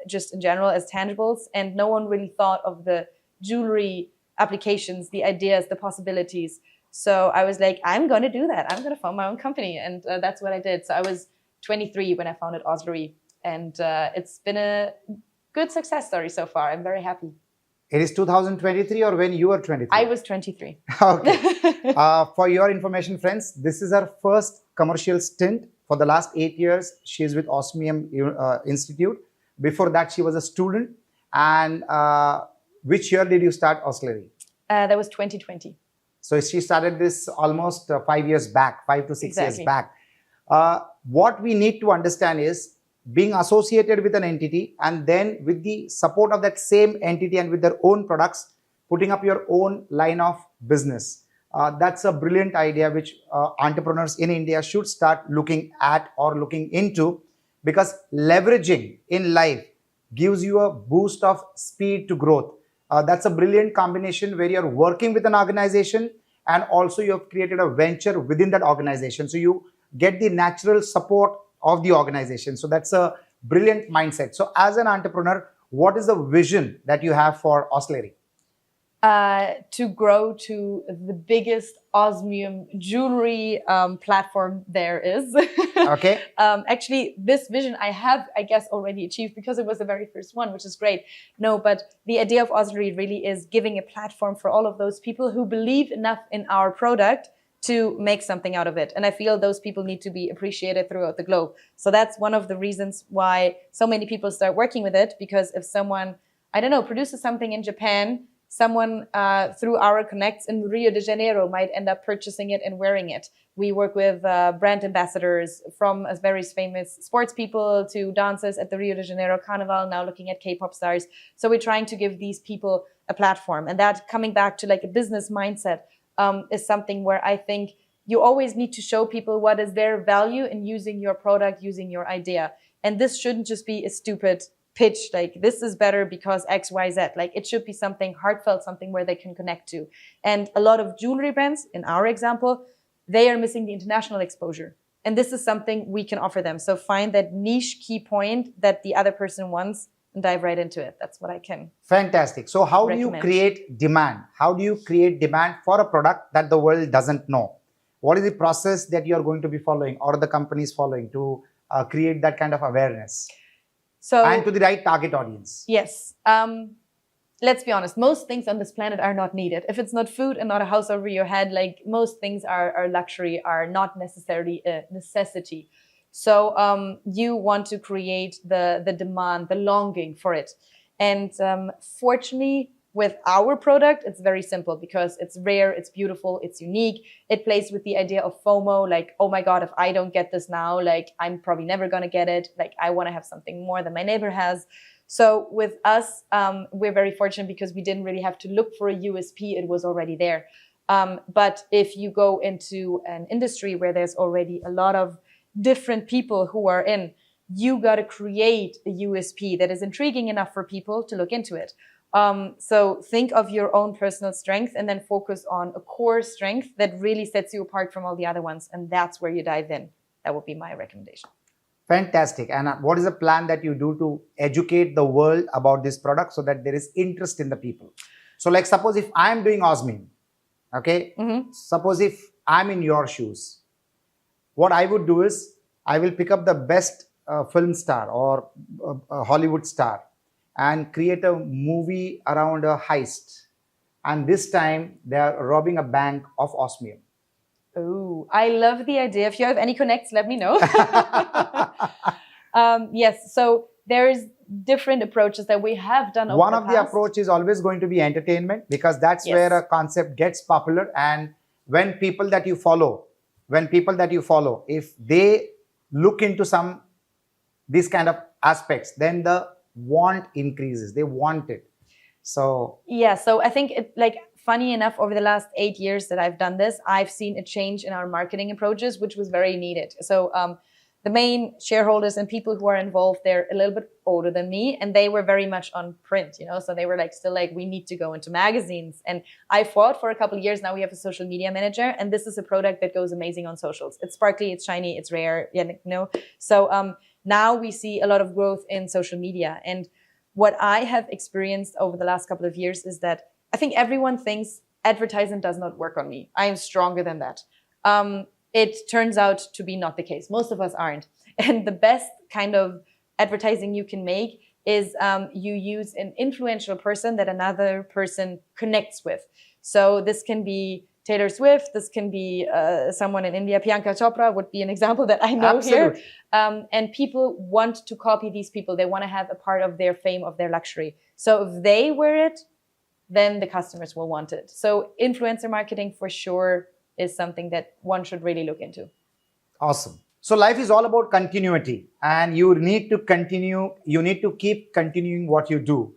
just in general as tangibles. And no one really thought of the jewelry applications, the ideas, the possibilities. So I was like, I'm going to do that. I'm going to found my own company. And that's what I did. So I was 23 when I founded Oslery. And it's been a good success story so far. I'm very happy. It is 2023 or when you were 23? I was 23. Okay. For your information, friends, this is her first commercial stint. For the last 8 years, she is with Osmium Institute. Before that, she was a student. And which year did you start Oslery? That was 2020. So she started this almost 5 years back, 5 to 6 years back. What we need to understand is being associated with an entity and then with the support of that same entity and with their own products, putting up your own line of business. That's a brilliant idea which entrepreneurs in India should start looking at or looking into, because leveraging in life gives you a boost of speed to growth. That's a brilliant combination where you're working with an organization and also you have created a venture within that organization. So you get the natural support of the organization. So that's a brilliant mindset. So as an entrepreneur, what is the vision that you have for Oslery? To grow to the biggest Osmium jewelry platform there is. Okay. Actually, this vision I have, I guess, already achieved because it was the very first one, which is great. No, but the idea of Oslery really is giving a platform for all of those people who believe enough in our product to make something out of it. And I feel those people need to be appreciated throughout the globe. So that's one of the reasons why so many people start working with it, because if someone, I don't know, produces something in Japan, someone through our connects in Rio de Janeiro might end up purchasing it and wearing it. We work with brand ambassadors from very famous sports people to dancers at the Rio de Janeiro Carnival, now looking at K-pop stars. So we're trying to give these people a platform. And that, coming back to like a business mindset, is something where I think you always need to show people what is their value in using your product, using your idea. And this shouldn't just be a stupid pitch, like this is better because X, Y, Z. Like it should be something heartfelt, something where they can connect to. And a lot of jewelry brands, in our example, they are missing the international exposure. And this is something we can offer them. So find that niche key point that the other person wants and dive right into it. That's what I can. Fantastic. So how do you recommend. create demand? How do you create demand for a product that the world doesn't know? What is the process that you are going to be following or the company is following to create that kind of awareness? And to the right target audience? Yes. Let's be honest, most things on this planet are not needed. If it's not food and not a house over your head, like most things are luxury, are not necessarily a necessity. So you want to create the demand, the longing for it. And fortunately, with our product, it's very simple because it's rare, it's beautiful, it's unique. It plays with the idea of FOMO, like, oh my God, if I don't get this now, like I'm probably never going to get it. Like I want to have something more than my neighbor has. So with us, we're very fortunate because we didn't really have to look for a USP. It was already there. But if you go into an industry where there's already a lot of different people who are in, you got to create a USP that is intriguing enough for people to look into it. So think of your own personal strength and then focus on a core strength that really sets you apart from all the other ones. And that's where you dive in. That would be my recommendation. Fantastic. And what is the plan that you do to educate the world about this product so that there is interest in the people? So like suppose if I'm doing Osmium, okay, suppose if I'm in your shoes, what I would do is I will pick up the best film star or a Hollywood star and create a movie around a heist. And this time they are robbing a bank of Osmium. Oh, I love the idea. If you have any connects, let me know. Yes, so there's different approaches that we have done over One the of the approach is always going to be entertainment because that's where a concept gets popular. And when people that you follow, if they look into these kind of aspects, then the want increases. They want it. So yeah, so I think it, like, funny enough, over the last 8 years that I've done this, I've seen a change in our marketing approaches, which was very needed. So the main shareholders and people who are involved, they're a little bit older than me, and they were very much on print, you know, so they were like still like, we need to go into magazines. And I fought for a couple of years. Now we have a social media manager, and this is a product that goes amazing on socials. It's sparkly, it's shiny, it's rare, you know. So now we see a lot of growth in social media. And what I have experienced over the last couple of years is that I think everyone thinks advertising does not work on me. I am stronger than that. It turns out to be not the case. Most of us aren't. And the best kind of advertising you can make is you use an influential person that another person connects with. So this can be Taylor Swift. This can be someone in India. Priyanka Chopra would be an example that I know here. And people want to copy these people. They want to have a part of their fame, of their luxury. So if they wear it, then the customers will want it. So influencer marketing for sure is something that one should really look into. Awesome. So life is all about continuity, and you need to continue. You need to keep continuing what you do.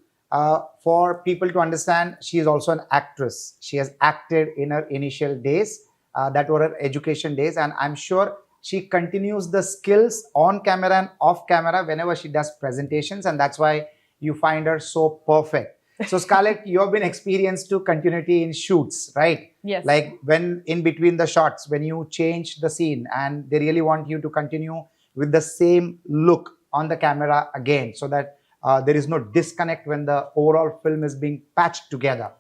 For people to understand, she is also an actress. She has acted in her initial days, that were her education days. And I'm sure she continues the skills on camera and off camera whenever she does presentations. And that's why you find her so perfect. So Scarlett, you have been experienced to continuity in shoots, right? Yes. Like when in between the shots, when you change the scene and they really want you to continue with the same look on the camera again, so that there is no disconnect when the overall film is being patched together.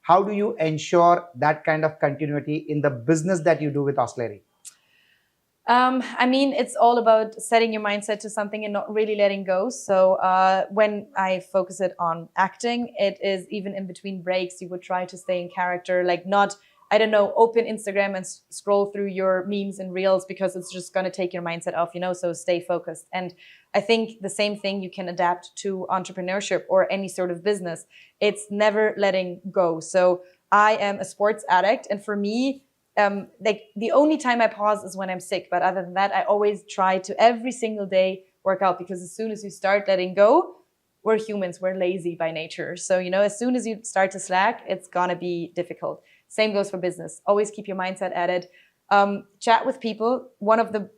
How do you ensure that kind of continuity in the business that you do with Oslery? I mean, it's all about setting your mindset to something and not really letting go. So when I focus it on acting, it is even in between breaks, you would try to stay in character, like not, I don't know, open Instagram and scroll through your memes and reels because it's just going to take your mindset off, you know, so stay focused. And I think the same thing you can adapt to entrepreneurship or any sort of business. It's never letting go. So I am a sports addict, and for me, like the only time I pause is when I'm sick. But other than that, I always try to every single day work out, because as soon as you start letting go, we're humans, we're lazy by nature. So, you know, as soon as you start to slack, it's going to be difficult. Same goes for business. Always keep your mindset at it. Chat with people. One of the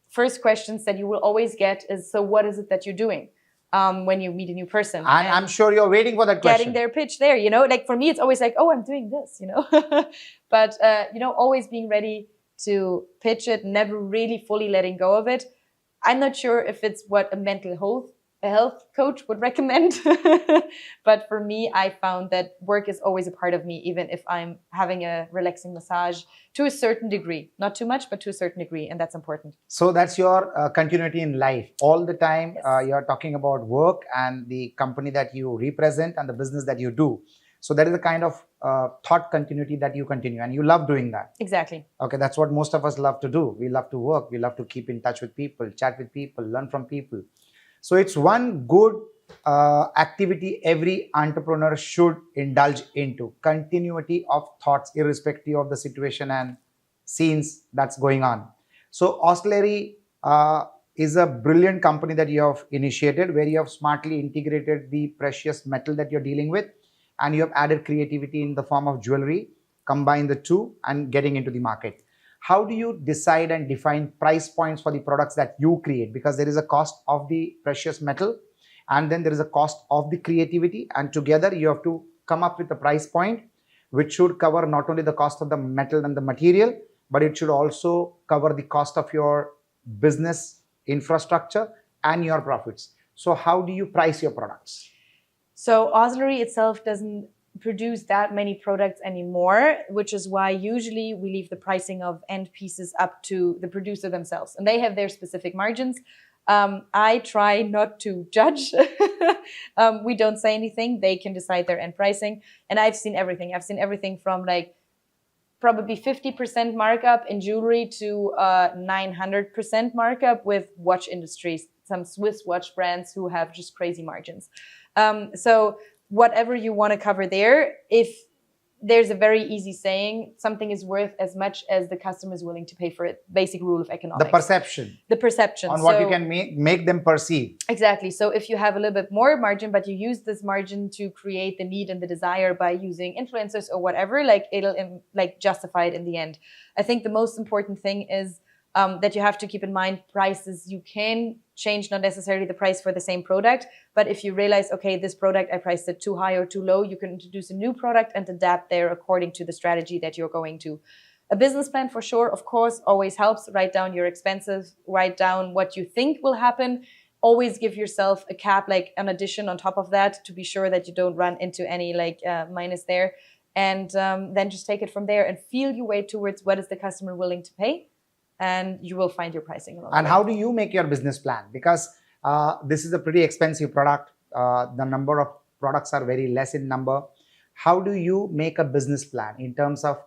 first questions that you will always get is, so what is it that you're doing? when you meet a new person. And I'm sure you're waiting for that question. Getting their pitch there, like for me, it's always like, oh, I'm doing this, but, always being ready to pitch it, never really fully letting go of it. I'm not sure if it's what a health coach would recommend. But for me, I found that work is always a part of me, even if I'm having a relaxing massage to a certain degree, not too much, but to a certain degree. And that's important. So that's your continuity in life. All the time, Yes. you're talking about work and the company that you represent and the business that you do. So that is the kind of thought continuity that you continue, and you love doing that. Exactly. Okay, that's what most of us love to do. We love to work. We love to keep in touch with people, chat with people, learn from people. So it's one good activity every entrepreneur should indulge into. Continuity of thoughts, irrespective of the situation and scenes that's going on. So Osmium is a brilliant company that you have initiated, where you have smartly integrated the precious metal that you're dealing with, and you have added creativity in the form of jewelry, combine the two and getting into the market. How do you decide and define price points for the products that you create? Because there is a cost of the precious metal, and then there is a cost of the creativity, and together you have to come up with a price point which should cover not only the cost of the metal and the material, but it should also cover the cost of your business infrastructure and your profits. So how do you price your products? So Oslery itself doesn't produce that many products anymore, which is why usually we leave the pricing of end pieces up to the producer themselves, and they have their specific margins. I try not to judge. We don't say anything. They can decide their end pricing. And I've seen everything. I've seen everything from like probably 50% markup in jewelry to 900% markup with watch industries, some Swiss watch brands who have just crazy margins. So whatever you want to cover there, if there's a very easy saying, something is worth as much as the customer is willing to pay for it. Basic rule of economics. The perception. The perception. On what you can make them perceive. Exactly. So if you have a little bit more margin, but you use this margin to create the need and the desire by using influencers or whatever, like it'll like justify it in the end. I think the most important thing is that you have to keep in mind prices. You can change not necessarily the price for the same product, but if you realize, okay, this product I priced it too high or too low, you can introduce a new product and adapt there according to the strategy that you're going to. A business plan for sure, of course, always helps. Write down your expenses, write down what you think will happen. Always give yourself a cap, like an addition on top of that, to be sure that you don't run into any minus there. And then just take it from there and feel your way towards what is the customer willing to pay. And you will find your pricing along the way. And how do you make your business plan? Because this is a pretty expensive product. The number of products are very less in number. How do you make a business plan in terms of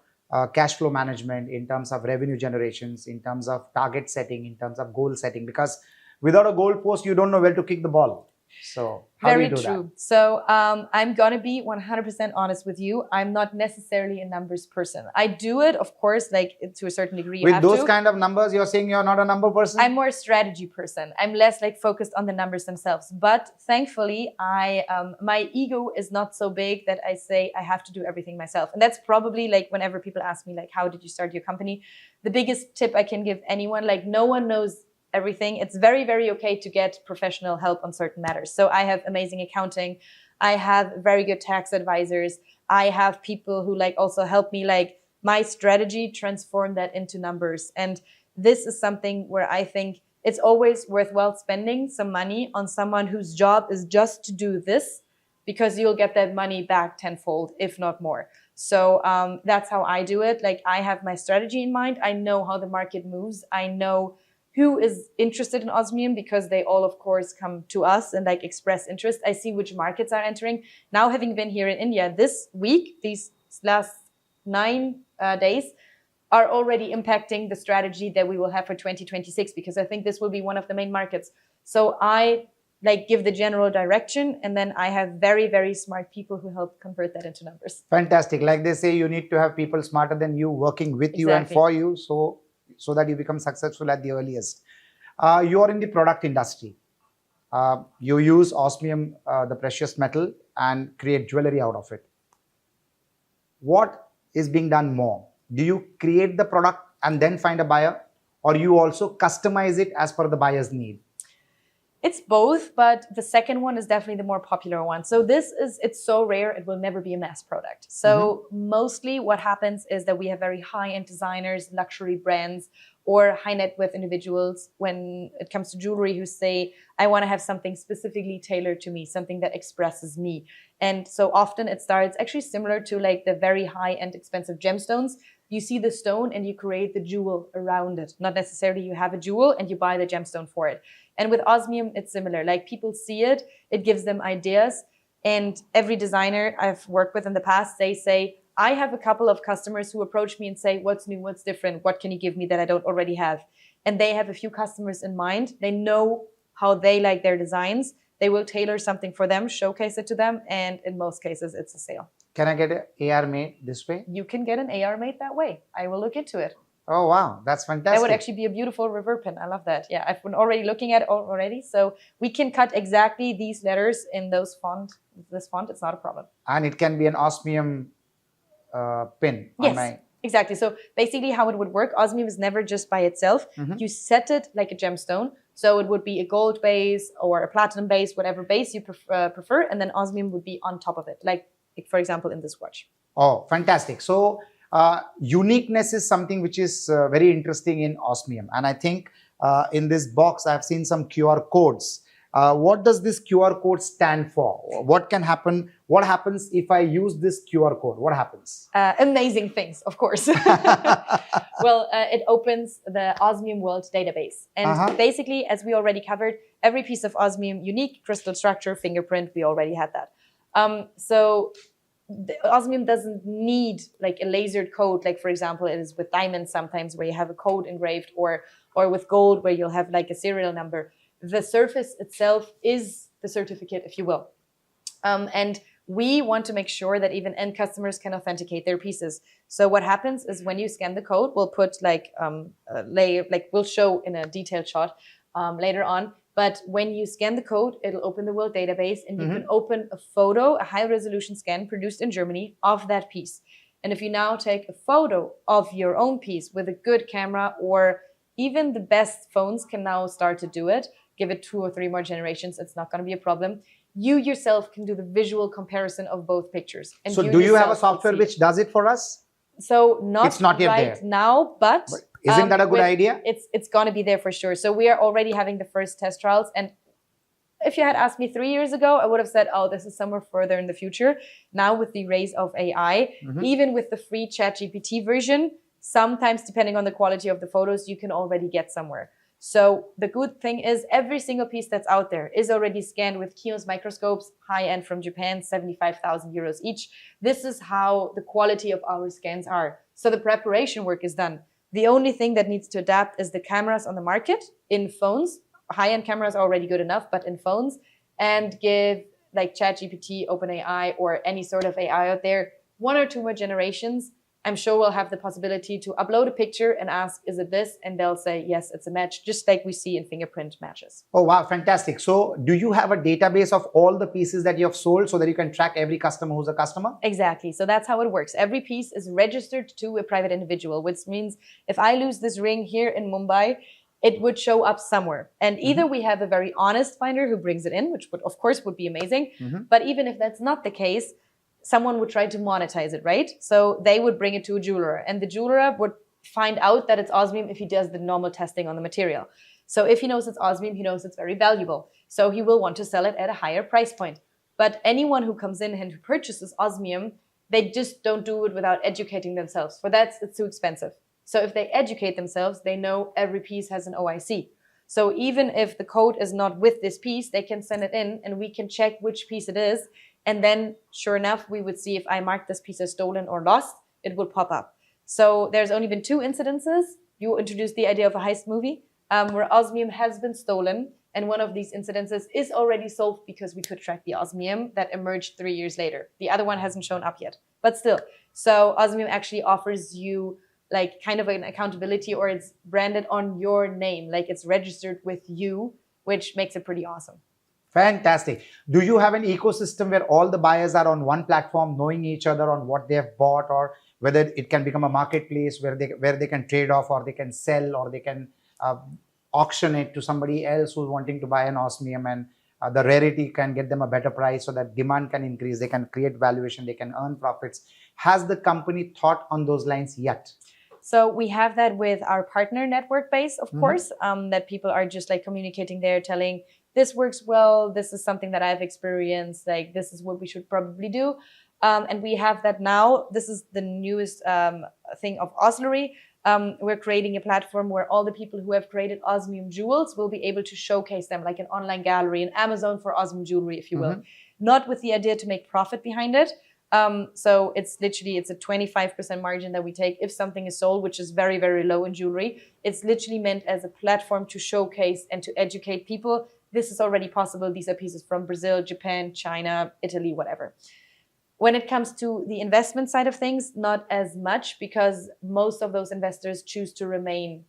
cash flow management, in terms of revenue generations, in terms of target setting, in terms of goal setting? Because without a goal post, you don't know where to kick the ball. So how do you do that? Very true. So I'm going to be 100% honest with you. I'm not necessarily a numbers person. I do it, of course, like to a certain degree. With those kind of numbers, you're saying you're not a number person? I'm more a strategy person. I'm less like focused on the numbers themselves. But thankfully, my ego is not so big that I say I have to do everything myself. And that's probably like whenever people ask me, like, how did you start your company? The biggest tip I can give anyone, like no one knows everything. It's very, very okay to get professional help on certain matters. So I have amazing accounting. I have very good tax advisors. I have people who like also help me like my strategy, transform that into numbers. And this is something where I think it's always worthwhile spending some money on someone whose job is just to do this, because you'll get that money back tenfold, if not more. So that's how I do it. Like I have my strategy in mind. I know how the market moves. I know who is interested in Osmium, because they all, of course, come to us and like express interest. I see which markets are entering. Now, having been here in India this week, these last 9 days are already impacting the strategy that we will have for 2026, because I think this will be one of the main markets. So I like give the general direction, and then I have very, very smart people who help convert that into numbers. Fantastic. Like they say, you need to have people smarter than you working with you and for you. So that you become successful at the earliest. You are in the product industry. You use osmium, the precious metal, and create jewelry out of it. What is being done more? Do you create the product and then find a buyer, or you also customize it as per the buyer's need? It's both, but the second one is definitely the more popular one. So it's so rare, it will never be a mass product. So mostly what happens is that we have very high-end designers, luxury brands, or high net worth individuals when it comes to jewelry who say, I want to have something specifically tailored to me, something that expresses me. And so often it starts actually similar to like the very high-end expensive gemstones. You see the stone and you create the jewel around it. Not necessarily you have a jewel and you buy the gemstone for it. And with osmium, it's similar. Like people see it, it gives them ideas. And every designer I've worked with in the past, they say, I have a couple of customers who approach me and say, what's new, what's different? What can you give me that I don't already have? And they have a few customers in mind. They know how they like their designs. They will tailor something for them, showcase it to them. And in most cases, it's a sale. Can I get an AR made this way? You can get an AR made that way. I will look into it. Oh, wow. That's fantastic. That would actually be a beautiful reverb pin. I love that. Yeah, I've been already looking at it already. So we can cut exactly these letters in this font. It's not a problem. And it can be an osmium pin. Yes, exactly. So basically how it would work, osmium is never just by itself. You set it like a gemstone. So it would be a gold base or a platinum base, whatever base you prefer. And then osmium would be on top of it. Like for example, in this watch. Oh, fantastic. So uniqueness is something which is very interesting in osmium. And I think in this box, I've seen some QR codes. What does this QR code stand for? What can happen? What happens if I use this QR code? What happens? Amazing things, of course. Well, it opens the Osmium World database. And basically, as we already covered, every piece of osmium, unique crystal structure, fingerprint, we already had that. So the osmium doesn't need like a lasered code, like for example, it is with diamonds sometimes where you have a code engraved, or with gold where you'll have like a serial number. The surface itself is the certificate, if you will. And we want to make sure that even end customers can authenticate their pieces. So what happens is when you scan the code, we'll put like a layer, like we'll show in a detailed shot later on. But when you scan the code, it'll open the world database and you can open a photo, a high resolution scan produced in Germany of that piece. And if you now take a photo of your own piece with a good camera, or even the best phones can now start to do it, give it 2 or 3 more generations, it's not going to be a problem. You yourself can do the visual comparison of both pictures. And so do you have a software which does it for us? So it's not yet right there now, but isn't that a good idea? It's going to be there for sure. So we are already having the first test trials. And if you had asked me 3 years ago, I would have said, oh, this is somewhere further in the future. Now with the rise of AI, even with the free ChatGPT version, sometimes depending on the quality of the photos, you can already get somewhere. So the good thing is every single piece that's out there is already scanned with Kios microscopes, high-end from Japan, 75,000 euros each. This is how the quality of our scans are. So the preparation work is done. The only thing that needs to adapt is the cameras on the market in phones. High-end cameras are already good enough, but in phones, and give like ChatGPT, OpenAI, or any sort of AI out there 1 or 2 more generations. I'm sure we'll have the possibility to upload a picture and ask, is it this? And they'll say, yes, it's a match, just like we see in fingerprint matches. Oh, wow, fantastic. So do you have a database of all the pieces that you have sold so that you can track every customer who's a customer? Exactly. So that's how it works. Every piece is registered to a private individual, which means if I lose this ring here in Mumbai, it would show up somewhere. And either we have a very honest finder who brings it in, which would, of course, would be amazing. But even if that's not the case, someone would try to monetize it, right? So they would bring it to a jeweler, and the jeweler would find out that it's osmium if he does the normal testing on the material. So if he knows it's osmium, he knows it's very valuable. So he will want to sell it at a higher price point. But anyone who comes in and who purchases osmium, they just don't do it without educating themselves. For that, it's too expensive. So if they educate themselves, they know every piece has an OIC. So even if the code is not with this piece, they can send it in and we can check which piece it is. And then, sure enough, we would see if I marked this piece as stolen or lost, it would pop up. So there's only been 2 incidences. You introduced the idea of a heist movie where osmium has been stolen. And one of these incidences is already solved because we could track the osmium that emerged 3 years later. The other one hasn't shown up yet, but still. So osmium actually offers you like kind of an accountability, or it's branded on your name, like it's registered with you, which makes it pretty awesome. Fantastic. Do you have an ecosystem where all the buyers are on one platform, knowing each other on what they have bought, or whether it can become a marketplace where they can trade off, or they can sell, or they can auction it to somebody else who's wanting to buy an osmium, and the rarity can get them a better price so that demand can increase, they can create valuation, they can earn profits. Has the company thought on those lines yet? So we have that with our partner network base, of course, that people are just like communicating there, telling this works well, this is something that I've experienced, like this is what we should probably do. And we have that now. This is the newest thing of Oslery. We're creating a platform where all the people who have created osmium jewels will be able to showcase them, like an online gallery, an Amazon for osmium jewelry, if you will. Not with the idea to make profit behind it. So it's a 25% margin that we take if something is sold, which is very, very low in jewelry. It's literally meant as a platform to showcase and to educate people. This is already possible. These are pieces from Brazil, Japan, China, Italy, whatever. When it comes to the investment side of things, not as much, because most of those investors choose to remain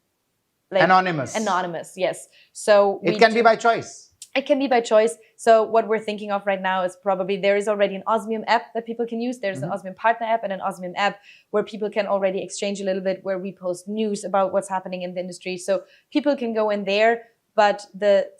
like anonymous. Anonymous, yes. So it can be by choice. It can be by choice. So what we're thinking of right now is probably there is already an Osmium app that people can use. There's an Osmium partner app and an Osmium app where people can already exchange a little bit, where we post news about what's happening in the industry. So people can go in there, but the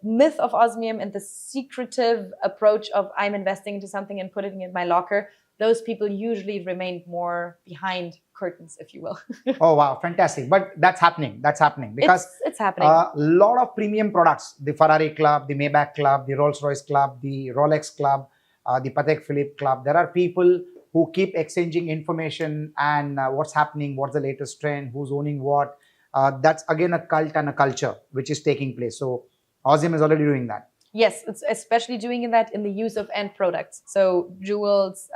myth of osmium and the secretive approach of I'm investing into something and putting it in my locker, those people usually remain more behind curtains, if you will. Oh, wow. Fantastic. But that's happening. That's happening because it's happening. A lot of premium products, the Ferrari Club, the Maybach Club, the Rolls-Royce Club, the Rolex Club, the Patek Philippe Club. There are people who keep exchanging information and what's happening, what's the latest trend, who's owning what. That's again a cult and a culture which is taking place. So Osmium is already doing that. Yes, it's especially doing that in the use of end products. So jewels,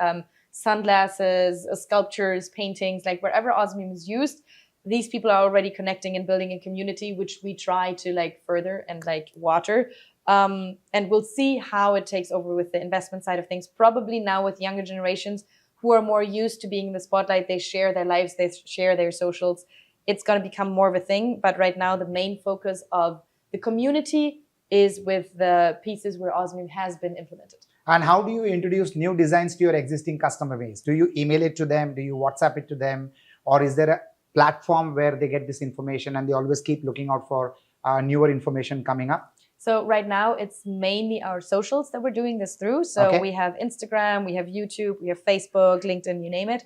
sunglasses, sculptures, paintings, like wherever osmium is used, these people are already connecting and building a community, which we try to like further and like water. And we'll see how it takes over with the investment side of things. Probably now with younger generations who are more used to being in the spotlight, they share their lives, they share their socials. It's going to become more of a thing. But right now, the main focus of the community is with the pieces where osmium has been implemented. And how do you introduce new designs to your existing customer base? Do you email it to them? Do you WhatsApp it to them? Or is there a platform where they get this information and they always keep looking out for newer information coming up? So right now, it's mainly our socials that we're doing this through. So we have Instagram, we have YouTube, we have Facebook, LinkedIn, you name it.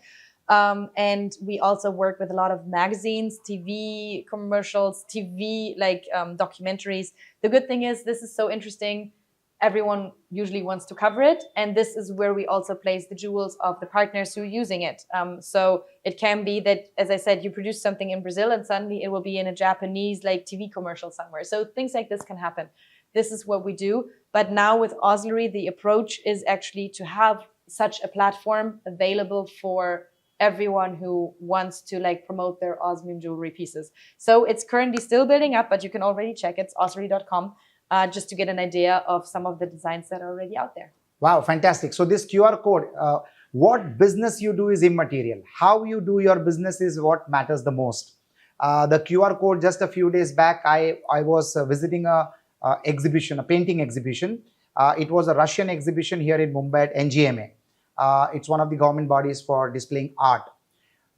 And we also work with a lot of magazines, TV commercials, TV documentaries. The good thing is this is so interesting. Everyone usually wants to cover it. And this is where we also place the jewels of the partners who are using it. So it can be that, as I said, you produce something in Brazil and suddenly it will be in a Japanese TV commercial somewhere. So things like this can happen. This is what we do. But now with Oslery, the approach is actually to have such a platform available for everyone who wants to promote their osmium jewelry pieces. So it's currently still building up, but you can already check it. It's oslery.com. Just to get an idea of some of the designs that are already out there. Wow, fantastic. So this QR code, what business you do is immaterial. How you do your business is what matters the most. The QR code, just a few days back, I was visiting a exhibition, a painting exhibition. It was a Russian exhibition here in Mumbai at NGMA. It's one of the government bodies for displaying art.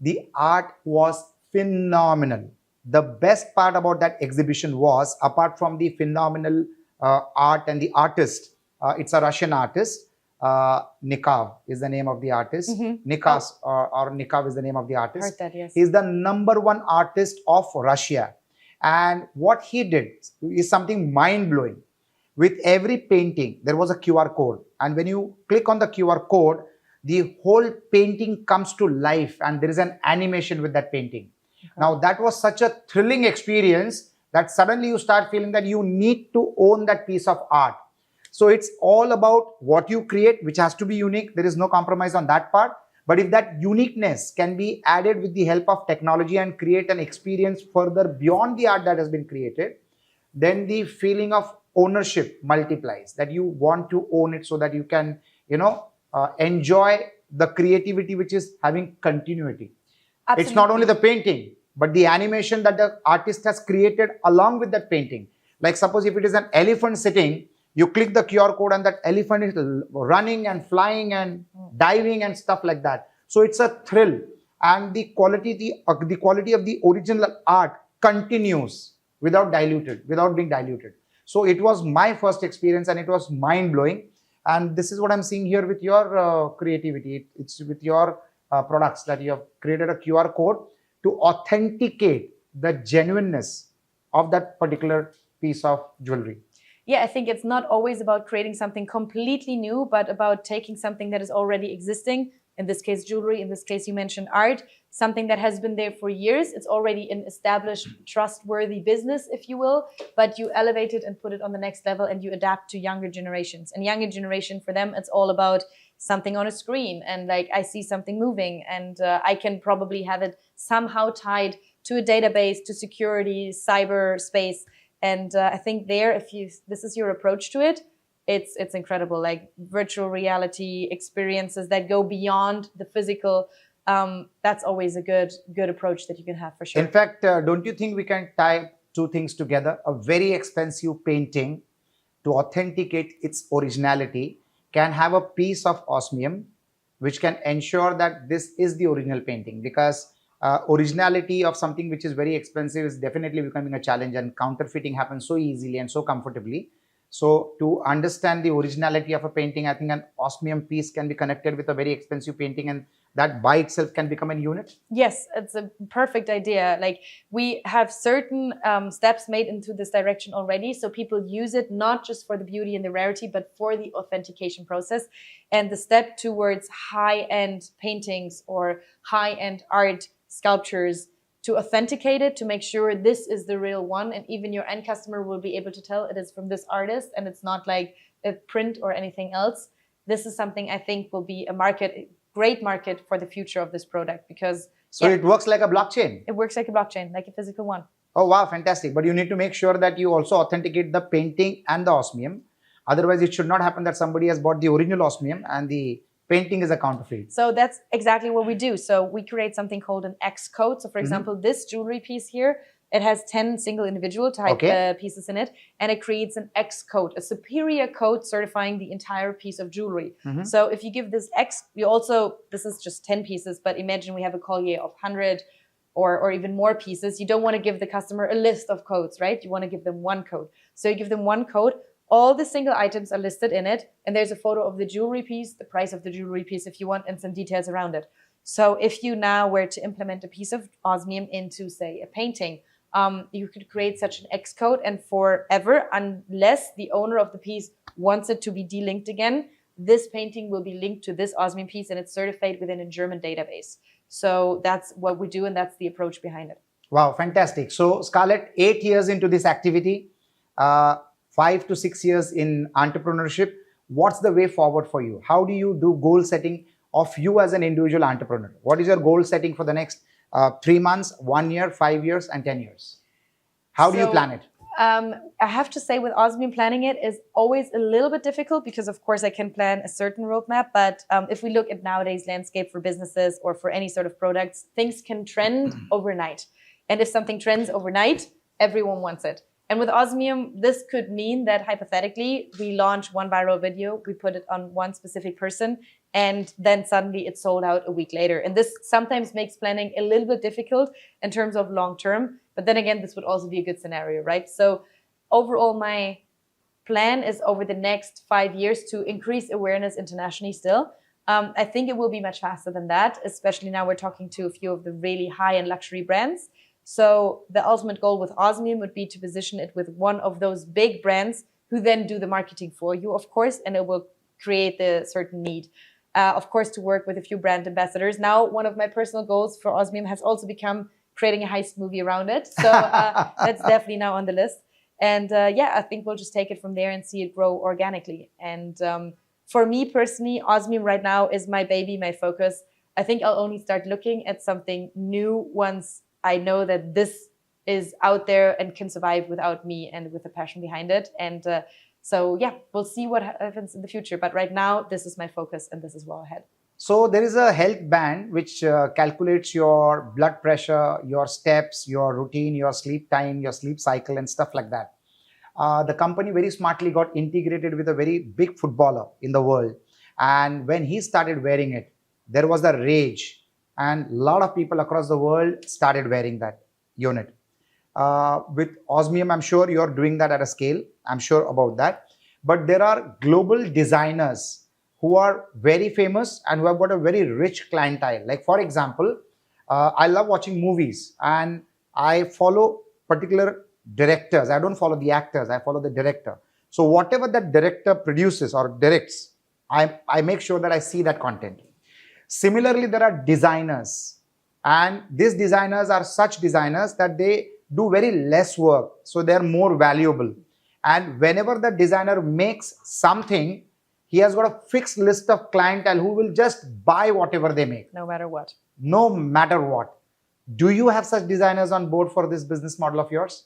The art was phenomenal. The best part about that exhibition was, apart from the phenomenal art and the artist, it's a Russian artist, Nikhav is the name of the artist. Nikas or Nikhav is the name of the artist. Heard that, yes. He's the #1 artist of Russia. And what he did is something mind-blowing. With every painting, there was a QR code. And when you click on the QR code, the whole painting comes to life and there is an animation with that painting. Now, that was such a thrilling experience that suddenly you start feeling that you need to own that piece of art. So it's all about what you create, which has to be unique. There is no compromise on that part. But if that uniqueness can be added with the help of technology and create an experience further beyond the art that has been created, then the feeling of ownership multiplies, that you want to own it so that you can, enjoy the creativity which is having continuity. Absolutely. It's not only the painting, but the animation that the artist has created along with that painting. Like suppose if it is an elephant sitting, you click the QR code and that elephant is running and flying and diving and stuff like that. So it's a thrill, and the quality of the original art continues without being diluted. So it was my first experience and it was mind blowing. And this is what I'm seeing here with your creativity. It's with your products that you have created a QR code to authenticate the genuineness of that particular piece of jewelry. Yeah, I think it's not always about creating something completely new, but about taking something that is already existing. In this case, jewelry. In this case, you mentioned art, something that has been there for years. It's already an established, trustworthy business, if you will, but you elevate it and put it on the next level and you adapt to younger generations. And younger generation, for them, it's all about something on a screen. And like, I see something moving and I can probably have it somehow tied to a database, to security, cyberspace. And I think there, this is your approach to it, it's incredible. Like virtual reality experiences that go beyond the physical. That's always a good approach that you can have for sure. In fact, don't you think we can tie two things together? A very expensive painting, to authenticate its originality, can have a piece of osmium, which can ensure that this is the original painting, because originality of something which is very expensive is definitely becoming a challenge, and counterfeiting happens so easily and so comfortably. So to understand the originality of a painting, I think an osmium piece can be connected with a very expensive painting, and that by itself can become a unit. Yes, it's a perfect idea. Like we have certain steps made into this direction already. So people use it not just for the beauty and the rarity, but for the authentication process. And the step towards high-end paintings or high-end art sculptures, to authenticate it, to make sure this is the real one. And even your end customer will be able to tell it is from this artist and it's not like a print or anything else. This is something I think will be a great market for the future of this product, because so it works like a blockchain. It works like a blockchain, like a physical one. Oh, wow, fantastic. But you need to make sure that you also authenticate the painting and the osmium. Otherwise, it should not happen that somebody has bought the original osmium and the painting is a counterfeit. So that's exactly what we do. So we create something called an X code. So for example, this jewelry piece here, it has 10 single individual type pieces in it, and it creates an X code, a superior code certifying the entire piece of jewelry. So if you give this X, this is just 10 pieces, but imagine we have a collier of 100 or even more pieces. You don't want to give the customer a list of codes, right? You want to give them one code. So you give them one code. All the single items are listed in it, and there's a photo of the jewelry piece, the price of the jewelry piece if you want, and some details around it. So if you now were to implement a piece of osmium into, say, a painting, you could create such an X code, and forever, unless the owner of the piece wants it to be delinked again, this painting will be linked to this osmium piece, and it's certified within a German database. So that's what we do, and that's the approach behind it. Wow, fantastic. So Scarlett, 8 years into this activity, 5 to 6 years in entrepreneurship, what's the way forward for you? How do you do goal setting of you as an individual entrepreneur? What is your goal setting for the next 3 months, 1 year, 5 years, and 10 years? How do you plan it? I have to say with osmium, planning it is always a little bit difficult because, of course, I can plan a certain roadmap. But if we look at nowadays landscape for businesses or for any sort of products, things can trend overnight. And if something trends overnight, everyone wants it. And with osmium, this could mean that hypothetically, we launch one viral video, we put it on one specific person, and then suddenly it's sold out a week later. And this sometimes makes planning a little bit difficult in terms of long term. But then again, this would also be a good scenario, right? So overall, my plan is over the next 5 years to increase awareness internationally still. I think it will be much faster than that, especially now we're talking to a few of the really high-end luxury brands. So the ultimate goal with osmium would be to position it with one of those big brands who then do the marketing for you, of course, and it will create the certain need. Of course, to work with a few brand ambassadors. Now, one of my personal goals for osmium has also become creating a heist movie around it. So that's definitely now on the list. And yeah, I think we'll just take it from there and see it grow organically. And for me personally, osmium right now is my baby, my focus. I think I'll only start looking at something new once I know that this is out there and can survive without me and with the passion behind it. And so, yeah, we'll see what happens in the future. But right now, this is my focus and this is well ahead. So there is a health band which calculates your blood pressure, your steps, your routine, your sleep time, your sleep cycle and stuff like that. The company very smartly got integrated with a very big footballer in the world. And when he started wearing it, there was a rage. And a lot of people across the world started wearing that unit. With Osmium, I'm sure you're doing that at a scale. I'm sure about that. But there are global designers who are very famous and who have got a very rich clientele. Like, for example, I love watching movies and I follow particular directors. I don't follow the actors, I follow the director. So whatever that director produces or directs, I make sure that I see that content. Similarly, there are designers, and these designers are such designers that they do very less work, so they're more valuable. And whenever the designer makes something, he has got a fixed list of clientele who will just buy whatever they make. No matter what. No matter what. Do you have such designers on board for this business model of yours?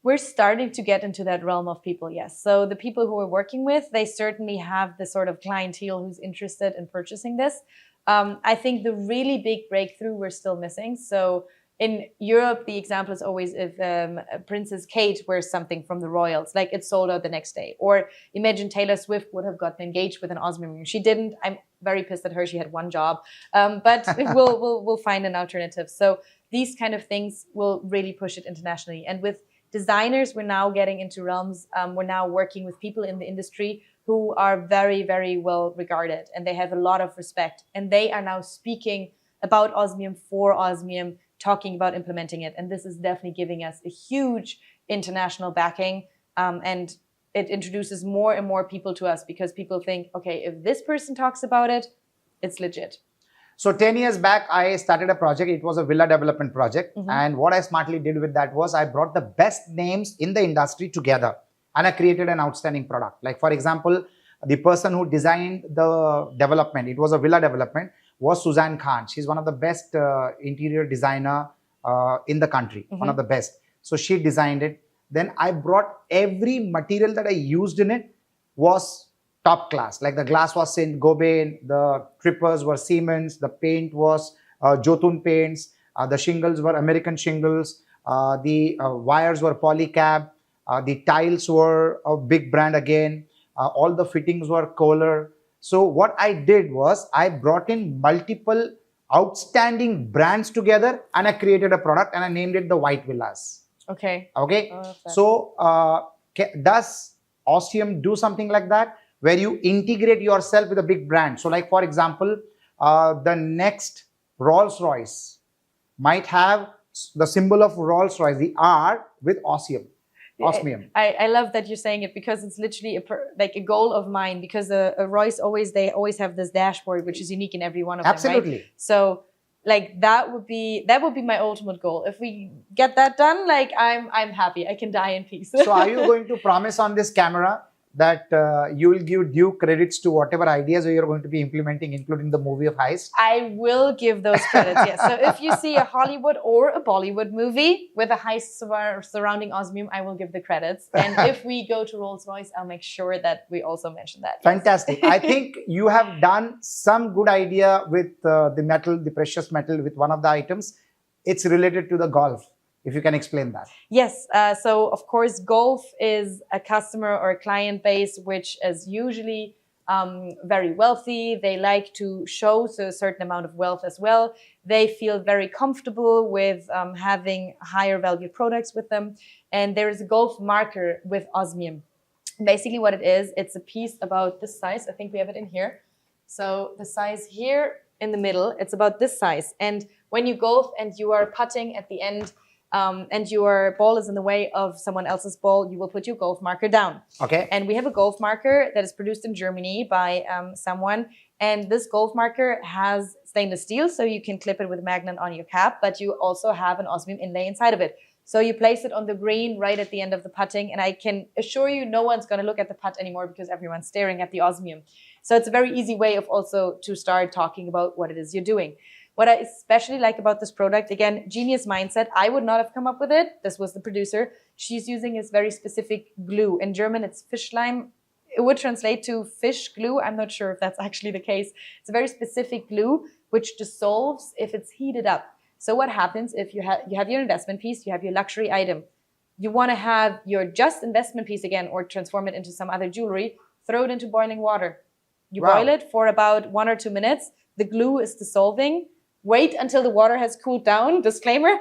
We're starting to get into that realm of people, yes. So the people who we're working with, they certainly have the sort of clientele who's interested in purchasing this. I think the really big breakthrough we're still missing. So in Europe, the example is always if Princess Kate wears something from the royals, like it's sold out the next day. Or imagine Taylor Swift would have gotten engaged with an Osmium ring. She didn't. I'm very pissed at her. She had one job, but we'll find an alternative. So these kind of things will really push it internationally. And with designers, we're now getting into realms. We're now working with people in the industry who are very, very well regarded, and they have a lot of respect. And they are now speaking about Osmium, for Osmium, talking about implementing it. And this is definitely giving us a huge international backing. And it introduces more and more people to us because people think, okay, if this person talks about it, it's legit. So 10 years back, I started a project. It was a villa development project. And what I smartly did with that was I brought the best names in the industry together and I created an outstanding product. Like, for example, the person who designed the development, it was a villa development, was Suzanne Khan. She's one of the best interior designer in the country, one of the best. So she designed it. Then I brought every material that I used in it was top class. Like the glass was Saint Gobain, the trippers were Siemens, the paint was Jotun paints, the shingles were American shingles, the wires were Polycab, the tiles were a big brand again, all the fittings were Kohler. So what I did was I brought in multiple outstanding brands together and I created a product and I named it the White Villas. Okay. Okay. So does Osmium do something like that where you integrate yourself with a big brand? So like, for example, the next Rolls-Royce might have the symbol of Rolls-Royce, the R, with Osmium. I love that you're saying it because it's literally like a goal of mine, because a Royce they always have this dashboard which is unique in every one of them. Absolutely. Right? So like that would be my ultimate goal. If we get that done, like I'm happy. I can die in peace. So are you going to promise on this camera that you will give due credits to whatever ideas you're going to be implementing, including the movie of Heist? I will give those credits, yes. So if you see a Hollywood or a Bollywood movie with a heist surrounding Osmium, I will give the credits. And if we go to Rolls-Royce, I'll make sure that we also mention that. Yes. Fantastic. I think you have done some good idea with the metal, the precious metal, with one of the items. It's related to the golf. If you can explain that. Yes. So, of course, golf is a customer or a client base which is usually very wealthy. They like to show a certain amount of wealth as well. They feel very comfortable with having higher value products with them. And there is a golf marker with Osmium. Basically what it is, it's a piece about this size. I think we have it in here. So the size here in the middle, it's about this size. And when you golf and you are putting at the end, and your ball is in the way of someone else's ball, you will put your golf marker down. Okay. And we have a golf marker that is produced in Germany by someone. And this golf marker has stainless steel, so you can clip it with a magnet on your cap, but you also have an Osmium inlay inside of it. So you place it on the green right at the end of the putting. And I can assure you no one's going to look at the putt anymore because everyone's staring at the Osmium. So it's a very easy way of also to start talking about what it is you're doing. What I especially like about this product, again, genius mindset. I would not have come up with it. This was the producer. She's using this very specific glue. In German, it's Fischleim. It would translate to fish glue. I'm not sure if that's actually the case. It's a very specific glue which dissolves if it's heated up. So what happens if you have your investment piece, you have your luxury item. You want to have your just investment piece again or transform it into some other jewelry, throw it into boiling water. You boil it for about 1 or 2 minutes. The glue is dissolving. wait until the water has cooled down, disclaimer,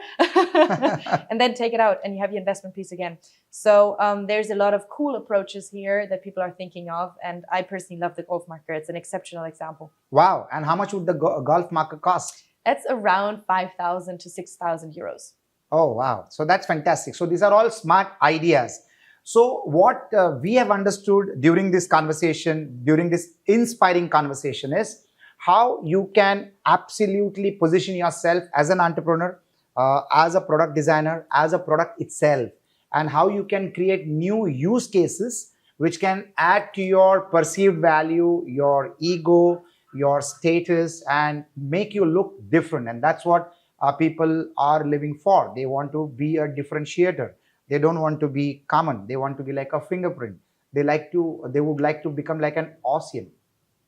and then take it out and you have your investment piece again. So there's a lot of cool approaches here that people are thinking of. And I personally love the golf market. It's an exceptional example. Wow. And how much would the golf market cost? That's around 5,000 to 6,000 euros. Oh, wow. So that's fantastic. So these are all smart ideas. So what we have understood during this conversation, during this inspiring conversation is how you can absolutely position yourself as an entrepreneur, as a product designer, as a product itself, and how you can create new use cases which can add to your perceived value, your ego, your status, and make you look different. And that's what people are living for. They want to be a differentiator. They don't want to be common. They want to be like a fingerprint. They would like to become like an Osmium.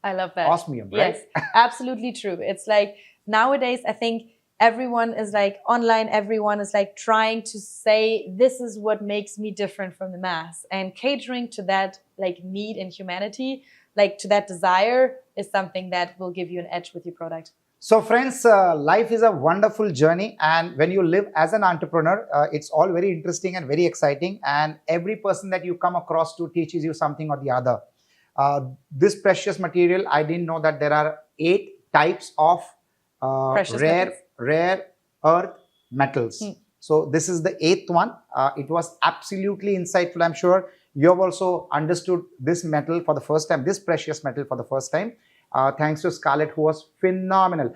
I love that. Osmium, right? Yes, absolutely true. It's like nowadays, I think everyone is like online. Everyone is like trying to say, this is what makes me different from the mass. And catering to that like need in humanity, like to that desire, is something that will give you an edge with your product. So friends, life is a wonderful journey, and when you live as an entrepreneur, it's all very interesting and very exciting, and every person that you come across to teaches you something or the other. This precious material, I didn't know that there are 8 types of rare earth metals. So this is the 8th one. It was absolutely insightful. I'm sure you have also understood this metal for the first time, this precious metal for the first time. Thanks to Scarlett, who was phenomenal.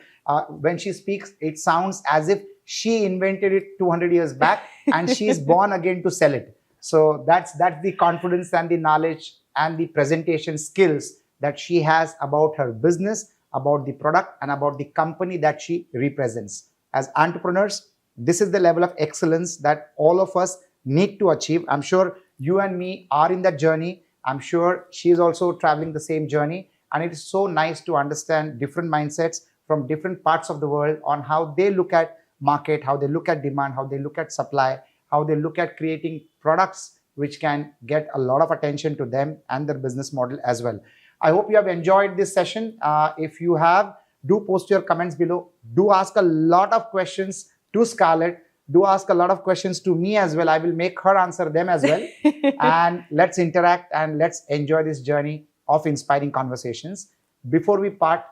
When she speaks, it sounds as if she invented it 200 years back and she is born again to sell it. So that's the confidence and the knowledge and the presentation skills that she has about her business, about the product, and about the company that she represents. As entrepreneurs, this is the level of excellence that all of us need to achieve. I'm sure you and me are in that journey. I'm sure she is also traveling the same journey. And it is so nice to understand different mindsets from different parts of the world on how they look at market, how they look at demand, how they look at supply, how they look at creating products which can get a lot of attention to them and their business model as well. I hope you have enjoyed this session. If you have, do post your comments below. Do ask a lot of questions to Scarlett. Do ask a lot of questions to me as well. I will make her answer them as well. And let's interact and let's enjoy this journey of inspiring conversations. Before we part,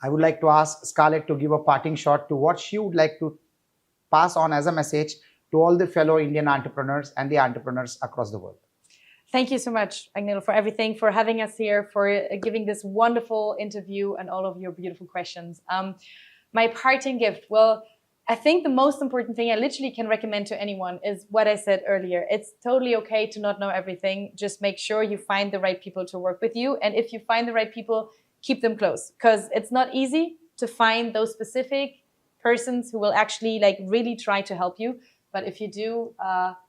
I would like to ask Scarlett to give a parting shot to what she would like to pass on as a message to all the fellow Indian entrepreneurs and the entrepreneurs across the world. Thank you so much, Agnelo, for everything, for having us here, for giving this wonderful interview and all of your beautiful questions. My parting gift, well, I think the most important thing I literally can recommend to anyone is what I said earlier. It's totally okay to not know everything. Just make sure you find the right people to work with you. And if you find the right people, keep them close, because it's not easy to find those specific persons who will actually like really try to help you. But if you do,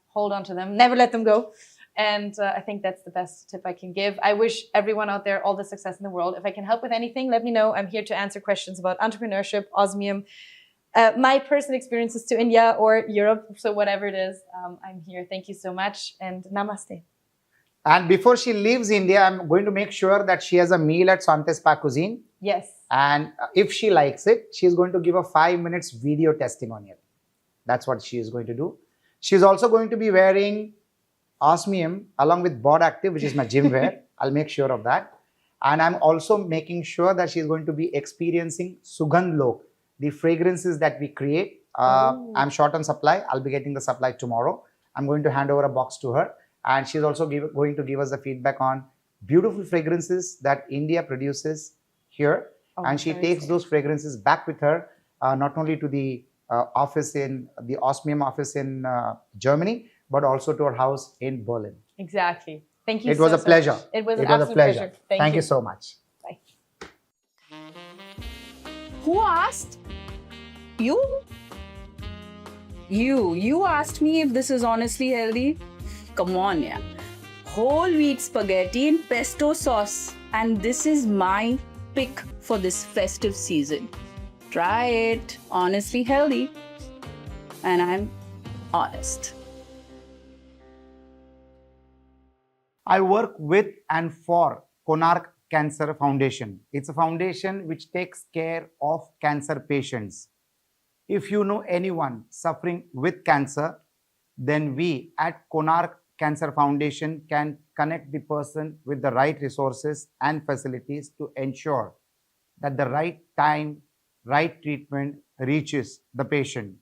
hold on to them, never let them go. And I think that's the best tip I can give. I wish everyone out there all the success in the world. If I can help with anything, let me know. I'm here to answer questions about entrepreneurship, Osmium, my personal experiences to India or Europe. So whatever it is, I'm here. Thank you so much and namaste. And before she leaves India, I'm going to make sure that she has a meal at Sante Spa Cuisine. Yes. And if she likes it, she's going to give a 5 minutes video testimonial. That's what she is going to do. She's also going to be wearing Osmium along with Bod Active, which is my gym wear. I'll make sure of that. And I'm also making sure that she's going to be experiencing Sugandh Lok, the fragrances that we create. I'm short on supply. I'll be getting the supply tomorrow. I'm going to hand over a box to her. And she's also going to give us the feedback on beautiful fragrances that India produces here. And she takes those fragrances back with her, not only to the office in the Osmium office in Germany, but also to her house in Berlin. Exactly. Thank you. It was a pleasure. Much. It was an absolute pleasure. Thank you so much. Bye. Who asked? You? You asked me if this is honestly healthy? Come on, yeah. Whole wheat spaghetti in pesto sauce. And this is my pick for this festive season. Try it. Honestly healthy. And I'm honest. I work with and for Konark Cancer Foundation. It's a foundation which takes care of cancer patients. If you know anyone suffering with cancer, then we at Konark Cancer Foundation can connect the person with the right resources and facilities to ensure that the right time, right treatment reaches the patient.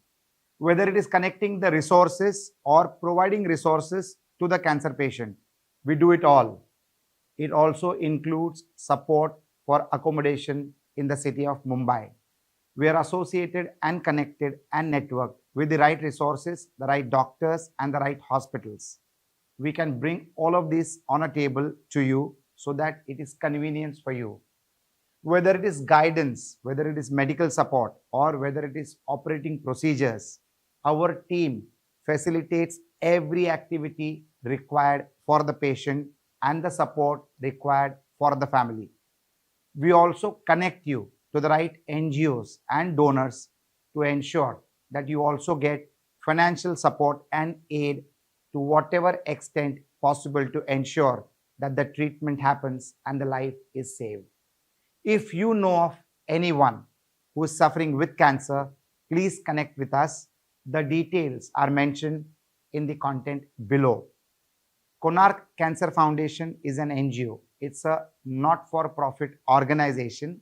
Whether it is connecting the resources or providing resources to the cancer patient, we do it all. It also includes support for accommodation in the city of Mumbai. We are associated and connected and networked with the right resources, the right doctors, and the right hospitals. We can bring all of this on a table to you so that it is convenience for you. Whether it is guidance, whether it is medical support, or whether it is operating procedures, our team facilitates every activity required for the patient and the support required for the family. We also connect you to the right NGOs and donors to ensure that you also get financial support and aid to whatever extent possible to ensure that the treatment happens and the life is saved. If you know of anyone who is suffering with cancer, please connect with us. The details are mentioned in the content below. Konark Cancer Foundation is an NGO. It's a not-for-profit organization,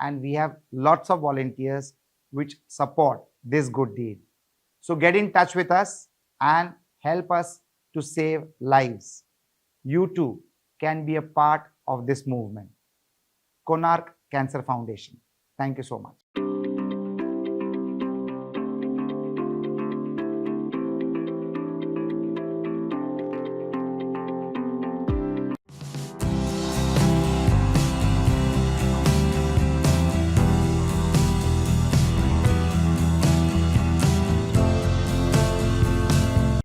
and we have lots of volunteers which support this good deed. So get in touch with us and help us to save lives. You too can be a part of this movement. Konark Cancer Foundation. Thank you so much.